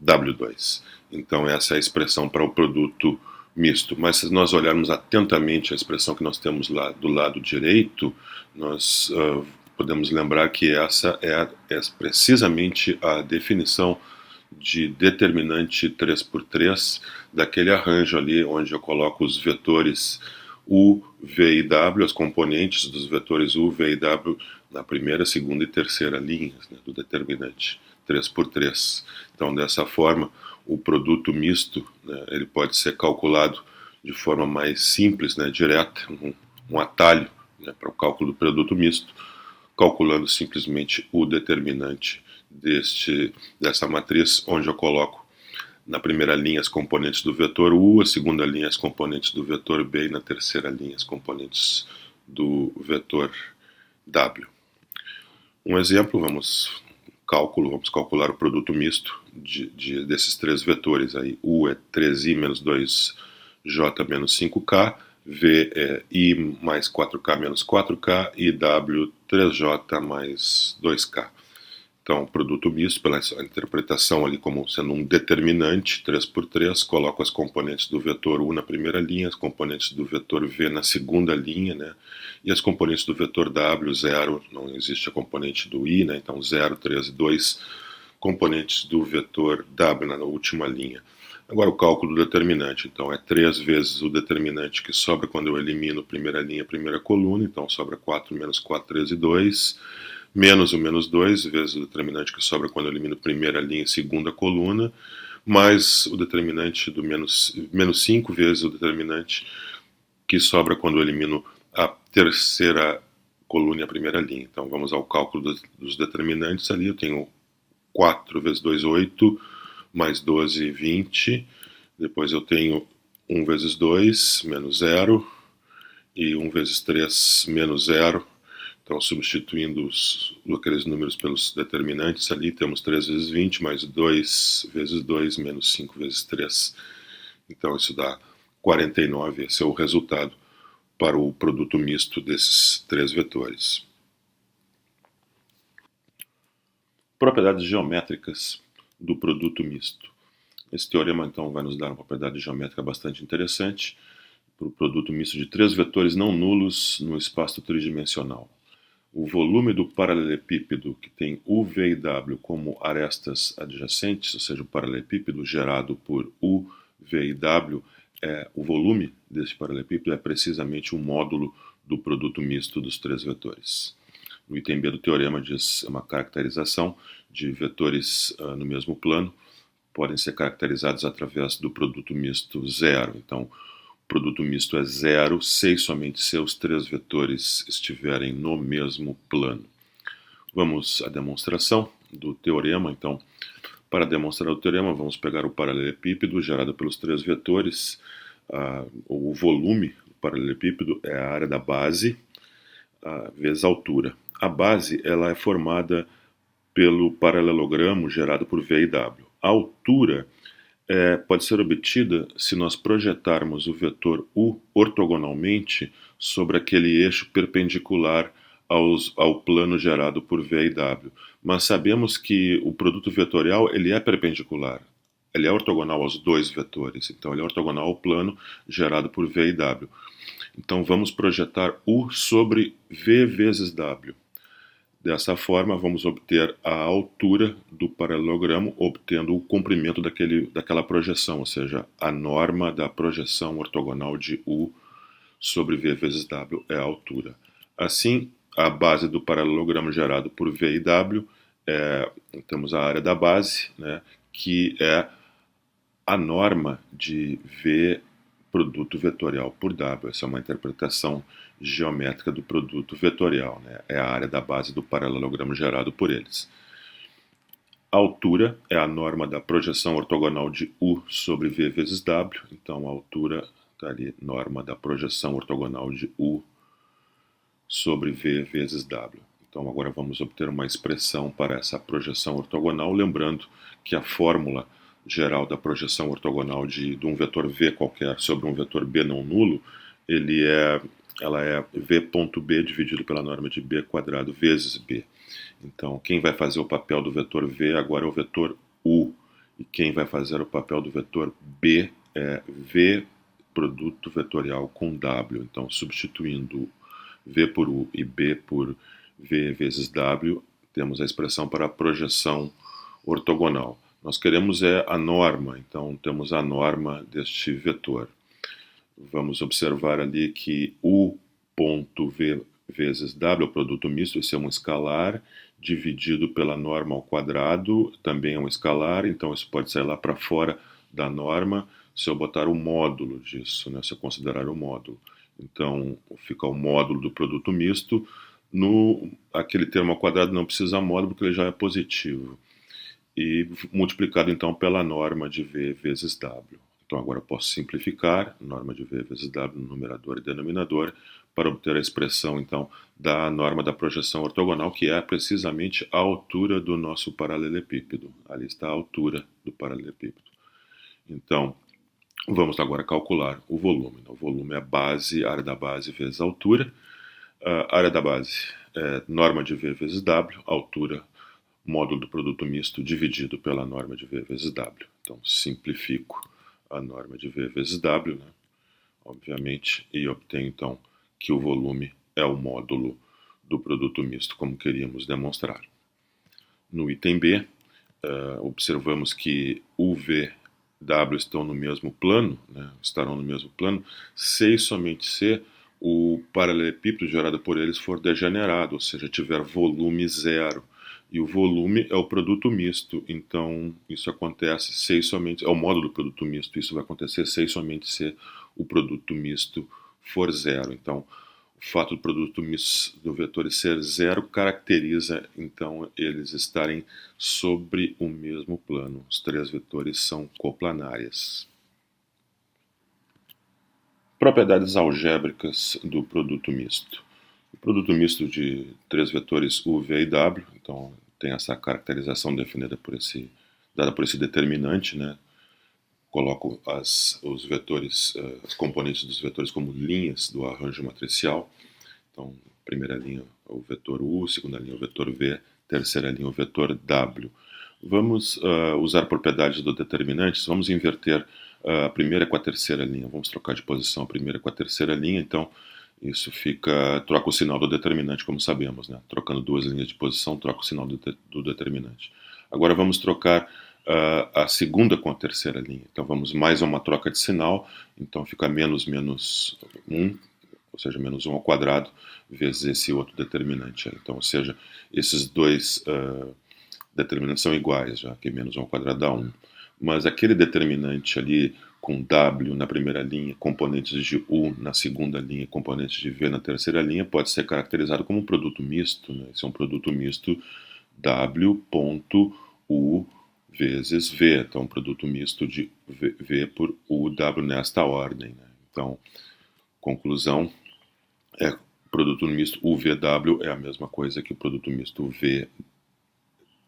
W2. Então essa é a expressão para o produto misto. Mas se nós olharmos atentamente a expressão que nós temos lá do lado direito, nós podemos lembrar que essa é precisamente a definição de determinante 3 por 3 daquele arranjo ali onde eu coloco os vetores U, V e W, as componentes dos vetores U, V e W na primeira, segunda e terceira linhas, né, do determinante 3 por 3. Então, dessa forma, o produto misto, né, ele pode ser calculado de forma mais simples, né, direta, um atalho, né, para o cálculo do produto misto, calculando simplesmente o determinante dessa matriz, onde eu coloco na primeira linha as componentes do vetor U, a segunda linha as componentes do vetor B e na terceira linha as componentes do vetor W. Um exemplo, vamos calcular o produto misto desses três vetores. Aí, U é 3i menos 2j menos 5k, V é I mais 4K menos 4K e W 3J mais 2K. Então, produto misto, pela interpretação ali como sendo um determinante, 3 por 3, coloco as componentes do vetor U na primeira linha, as componentes do vetor V na segunda linha, né? E as componentes do vetor W, 0, não existe a componente do I, né? Então 0, 3 e 2, componentes do vetor W na última linha. Agora o cálculo do determinante, então é 3 vezes o determinante que sobra quando eu elimino primeira linha, primeira coluna, então sobra 4 menos 4, 3 e 2, menos o menos 2 vezes o determinante que sobra quando eu elimino primeira linha, segunda coluna, mais o determinante do menos 5 vezes o determinante que sobra quando eu elimino a terceira coluna e a primeira linha. Então vamos ao cálculo dos determinantes ali, eu tenho 4 vezes 2, 8, mais 12, 20. Depois eu tenho 1 vezes 2, menos 0. E 1 vezes 3, menos 0. Então, substituindo aqueles números pelos determinantes ali, temos 3 vezes 20, mais 2 vezes 2, menos 5 vezes 3. Então, isso dá 49. Esse é o resultado para o produto misto desses 3 vetores. Propriedades geométricas do produto misto. Esse teorema, então, vai nos dar uma propriedade geométrica bastante interessante para o produto misto de 3 vetores não nulos no espaço tridimensional. O volume do paralelepípedo, que tem U, V e W como arestas adjacentes, ou seja, o paralelepípedo gerado por U, V e W, o volume desse paralelepípedo é precisamente o módulo do produto misto dos 3 vetores. No item B do teorema diz uma caracterização de vetores no mesmo plano, podem ser caracterizados através do produto misto zero. Então, o produto misto é zero se somente seus 3 vetores estiverem no mesmo plano. Vamos à demonstração do teorema. Então, para demonstrar o teorema, vamos pegar o paralelepípedo gerado pelos 3 vetores. O volume do paralelepípedo é a área da base vezes a altura. A base ela é formada pelo paralelogramo gerado por V e W. A altura pode ser obtida se nós projetarmos o vetor U ortogonalmente sobre aquele eixo perpendicular ao plano gerado por V e W. Mas sabemos que o produto vetorial ele é perpendicular, ele é ortogonal aos 2 vetores, então ele é ortogonal ao plano gerado por V e W. Então vamos projetar U sobre V vezes W. Dessa forma, vamos obter a altura do paralelogramo, obtendo o comprimento daquela projeção, ou seja, a norma da projeção ortogonal de U sobre V vezes W é a altura. Assim, a base do paralelogramo gerado por V e W, temos a área da base, né, que é a norma de V produto vetorial por W. Essa é uma interpretação geométrica do produto vetorial, né? É a área da base do paralelogramo gerado por eles. A altura é a norma da projeção ortogonal de U sobre V vezes W. Então, a altura está ali, norma da projeção ortogonal de U sobre V vezes W. Então, agora vamos obter uma expressão para essa projeção ortogonal, lembrando que a fórmula geral da projeção ortogonal de um vetor V qualquer sobre um vetor B não nulo, ela é V.B dividido pela norma de B quadrado vezes B. Então, quem vai fazer o papel do vetor V agora é o vetor U, e quem vai fazer o papel do vetor B é V produto vetorial com W. Então, substituindo V por U e B por V vezes W, temos a expressão para a projeção ortogonal. Nós queremos a norma, então temos a norma deste vetor. Vamos observar ali que U ponto V vezes W, o produto misto, esse é um escalar, dividido pela norma ao quadrado, também é um escalar, então isso pode sair lá para fora da norma, se eu botar o módulo disso, né, se eu considerar o módulo. Então, fica o módulo do produto misto. Aquele termo ao quadrado não precisa módulo, porque ele já é positivo. E multiplicado, então, pela norma de V vezes W. Então, agora eu posso simplificar, norma de V vezes W no numerador e denominador, para obter a expressão, então, da norma da projeção ortogonal, que é precisamente a altura do nosso paralelepípedo. Ali está a altura do paralelepípedo. Então, Vamos agora calcular o volume. O volume é a base, a área da base vezes a altura. A área da base é norma de V vezes W, altura, módulo do produto misto dividido pela norma de V vezes W. Então, simplifico a norma de V vezes W, né, obviamente, e obtenho, então, que o volume é o módulo do produto misto, como queríamos demonstrar. No item B, observamos que U, V, W estão no mesmo plano, né, estarão no mesmo plano, se e somente se o paralelepípedo gerado por eles for degenerado, ou seja, tiver volume zero. E o volume é o produto misto, então isso acontece se e somente, é o módulo do produto misto, isso vai acontecer se e somente se o produto misto for zero. Então, o fato do produto misto do vetor ser zero caracteriza, então, eles estarem sobre o mesmo plano. Os três vetores são coplanárias. Propriedades algébricas do produto misto. O produto misto de três vetores U, V e W, então tem essa caracterização definida por dada por esse determinante, né? Coloco os vetores, as componentes dos vetores como linhas do arranjo matricial. Então, primeira linha o vetor U, segunda linha o vetor V, terceira linha o vetor W. Vamos usar propriedades do determinante, vamos inverter a primeira com a terceira linha, vamos trocar de posição a primeira com a terceira linha, então isso troca o sinal do determinante, como sabemos, né? Trocando duas linhas de posição, troca o sinal do determinante. Agora vamos trocar a segunda com a terceira linha, então vamos mais uma troca de sinal, então fica menos 1, ou seja, menos 1 ao quadrado, vezes esse outro determinante. Então, ou seja, esses dois determinantes são iguais, já que menos 1 ao quadrado dá 1. Mas aquele determinante ali com W na primeira linha, componentes de U na segunda linha, componentes de V na terceira linha, pode ser caracterizado como um produto misto. Né? Esse é um produto misto W.U vezes V. Então, um produto misto de V por U, W nesta ordem. Né? Então, conclusão, produto misto UVW é a mesma coisa que o produto misto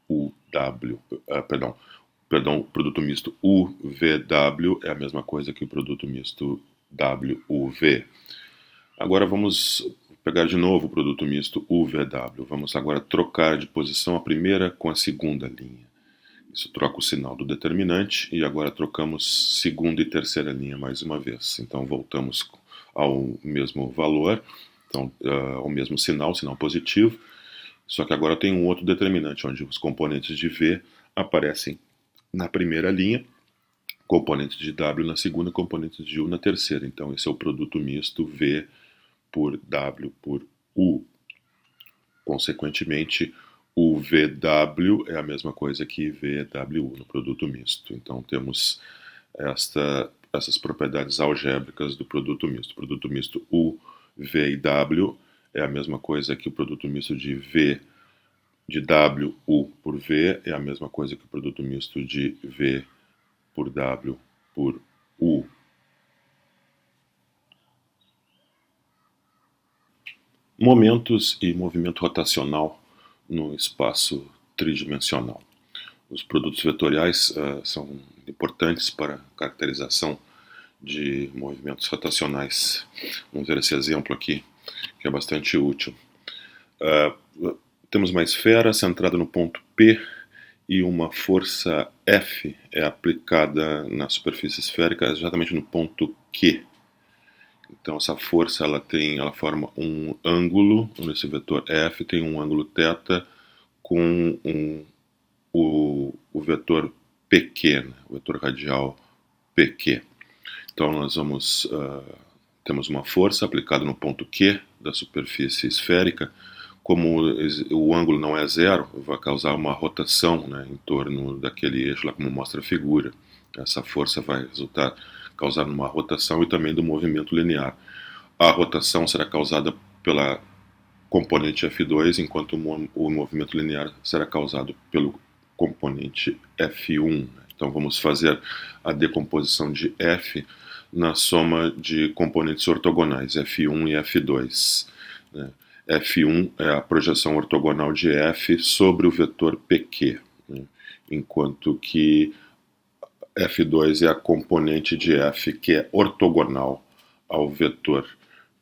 VUW, produto misto UVW é a mesma coisa que o produto misto WUV. Agora vamos pegar de novo o produto misto UVW. Vamos agora trocar de posição a primeira com a segunda linha. Isso troca o sinal do determinante e agora trocamos segunda e terceira linha mais uma vez. Então voltamos ao mesmo valor, então, ao mesmo sinal positivo, só que agora tem um outro determinante, onde os componentes de V aparecem na primeira linha, componentes de W na segunda, componentes de U na terceira. Então esse é o produto misto V por W por U. Consequentemente, o VW é a mesma coisa que VWU no produto misto. Então temos essas propriedades algébricas do produto misto. O produto misto U, V e W é a mesma coisa que o produto misto de W, U por V é a mesma coisa que o produto misto de V por W por U. Momentos e movimento rotacional no espaço tridimensional. Os produtos vetoriais são importantes para a caracterização de movimentos rotacionais. Vamos ver esse exemplo aqui, que é bastante útil. Temos uma esfera centrada no ponto P e uma força F é aplicada na superfície esférica exatamente no ponto Q. Então essa força ela forma um ângulo, nesse vetor F tem um ângulo θ com o vetor PQ, né? O vetor radial PQ. Então nós temos uma força aplicada no ponto Q da superfície esférica. Como o ângulo não é zero, vai causar uma rotação, né, em torno daquele eixo lá, como mostra a figura. Essa força vai causar uma rotação e também do movimento linear. A rotação será causada pela componente F2, enquanto o movimento linear será causado pelo componente F1. Então vamos fazer a decomposição de F na soma de componentes ortogonais, F1 e F2. Né? F1 é a projeção ortogonal de F sobre o vetor PQ, né? Enquanto que F2 é a componente de F que é ortogonal ao vetor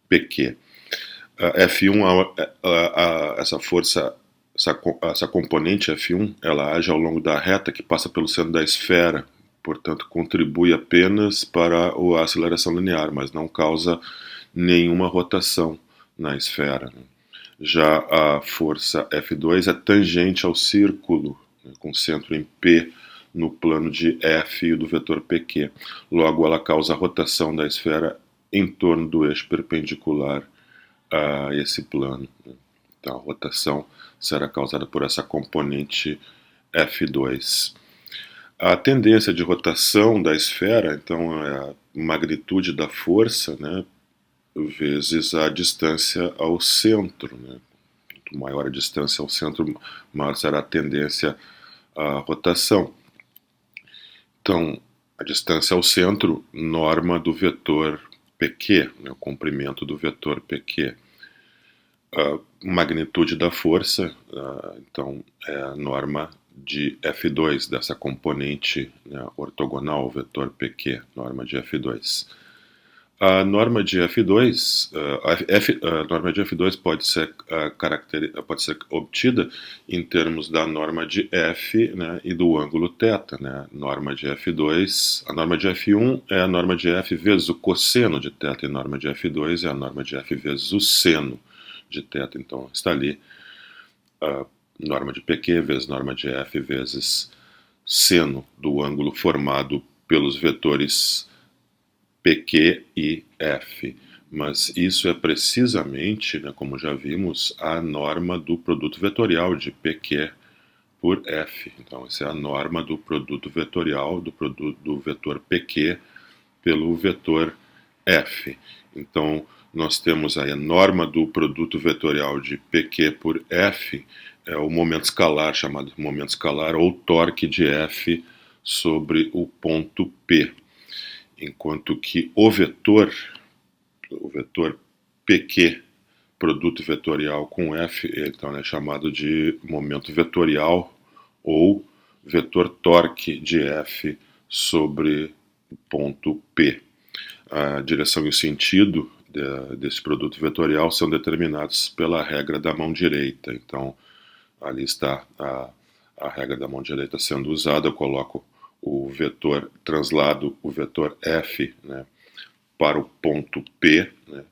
PQ. F1, essa força, essa componente F1, ela age ao longo da reta que passa pelo centro da esfera, portanto contribui apenas para a aceleração linear, mas não causa nenhuma rotação na esfera. Já a força F2 é tangente ao círculo, com centro em P, no plano de F do vetor PQ. Logo, ela causa a rotação da esfera em torno do eixo perpendicular a esse plano. Então, a rotação será causada por essa componente F2. A tendência de rotação da esfera, então, é a magnitude da força, né, vezes a distância ao centro. Né? Quanto maior a distância ao centro, maior será a tendência à rotação. Então, a distância ao centro, norma do vetor PQ, né, o comprimento do vetor PQ. A magnitude da força, então, é a norma de F2, dessa componente, né, ortogonal ao vetor PQ, norma de F2. A norma de F2, a norma de F2 pode ser obtida em termos da norma de F, né, e do ângulo θ. Né? Norma de F2, a norma de F1 é a norma de F vezes o cosseno de θ, e a norma de F2 é a norma de F vezes o seno de θ. Então está ali a norma de PQ vezes norma de F vezes seno do ângulo formado pelos vetores PQ e F, mas isso é precisamente, né, como já vimos, a norma do produto vetorial de PQ por F. Então, essa é a norma do produto vetorial do vetor PQ pelo vetor F. Então, nós temos aí a norma do produto vetorial de PQ por F, é o momento escalar, chamado momento escalar, ou torque de F sobre o ponto P. Enquanto que o vetor PQ, produto vetorial com F, então é chamado de momento vetorial ou vetor torque de F sobre o ponto P. A direção e o sentido desse produto vetorial são determinados pela regra da mão direita. Então, ali está a regra da mão direita sendo usada. Eu coloco o vetor, translado o vetor F, né, para o ponto P, né,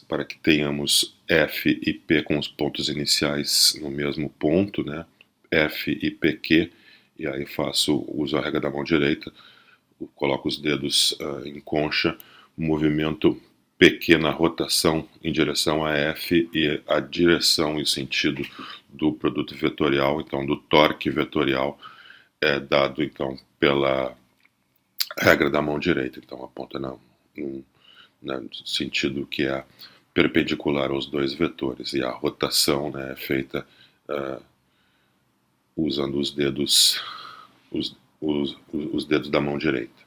para que tenhamos F e P com os pontos iniciais no mesmo ponto, né, F e PQ, e aí uso a regra da mão direita, coloco os dedos em concha, movimento PQ na rotação em direção a F e a direção e sentido do produto vetorial, então do torque vetorial, é dado então pela regra da mão direita. Então aponta no sentido que é perpendicular aos dois vetores, e a rotação, né, é feita usando os dedos da mão direita.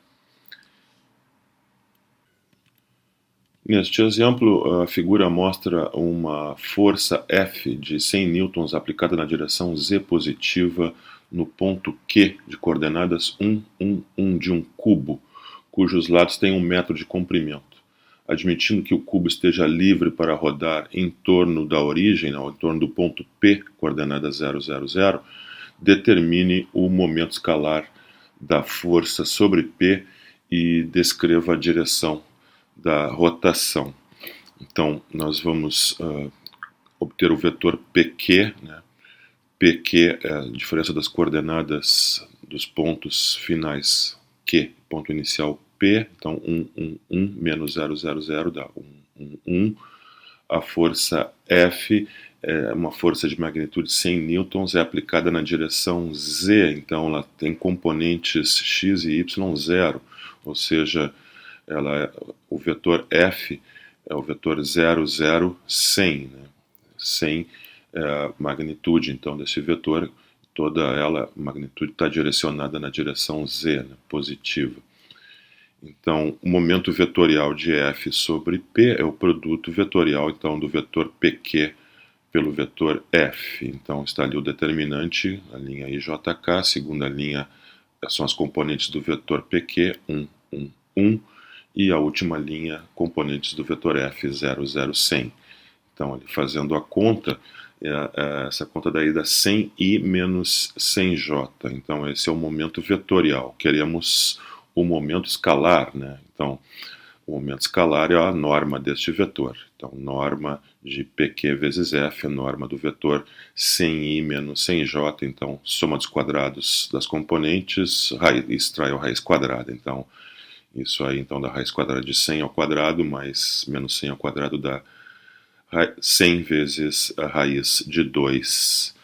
Neste exemplo, a figura mostra uma força F de 100 newtons aplicada na direção z positiva no ponto Q de coordenadas 1, 1, 1 de um cubo, cujos lados têm 1 metro de comprimento. Admitindo que o cubo esteja livre para rodar em torno da origem, ou em torno do ponto P, coordenada 0, 0, 0, determine o momento escalar da força sobre P e descreva a direção da rotação. Então, nós vamos obter o vetor PQ, né? PQ é a diferença das coordenadas dos pontos finais Q, ponto inicial P, então 1, 1, 1 menos 0, 0, 0 dá 1, 1, 1. A força F é uma força de magnitude 100 newtons, é aplicada na direção Z, então ela tem componentes x e y zero, ou seja, o vetor F é o vetor 0, 0, 100, né? 100 é a magnitude, então, desse vetor, toda ela, a magnitude está direcionada na direção Z, né, positiva. Então, o momento vetorial de F sobre P é o produto vetorial, então, do vetor PQ pelo vetor F. Então, está ali o determinante, a linha IJK, segunda linha são as componentes do vetor PQ, 1, 1, 1, e a última linha, componentes do vetor F, 0, 0, 100. Então, ele fazendo a conta, essa conta daí dá 100i menos 100j. Então, esse é o momento vetorial. Queremos o momento escalar, né? Então, o momento escalar é a norma deste vetor. Então, norma de PQ vezes F, a norma do vetor 100i menos 100j. Então, soma dos quadrados das componentes, extrai a raiz quadrada. Então, isso aí, então, da raiz quadrada de 100 ao quadrado mais menos 100 ao quadrado dá 100 vezes a raiz de 2.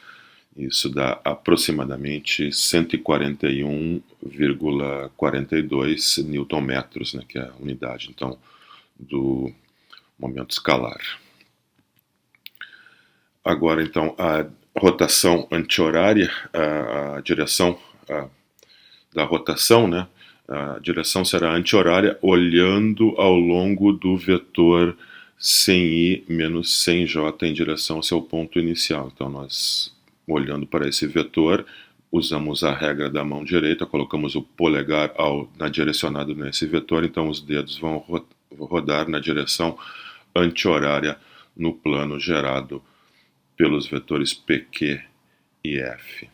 Isso dá aproximadamente 141,42 newton-metros, né, que é a unidade, então, do momento escalar. Agora, então, a rotação anti-horária, a direção da rotação, né, a direção será anti-horária olhando ao longo do vetor 100i menos 100j em direção ao seu ponto inicial. Então, nós, olhando para esse vetor, usamos a regra da mão direita, colocamos o polegar direcionado nesse vetor, então os dedos vão rodar na direção anti-horária no plano gerado pelos vetores PQ e F.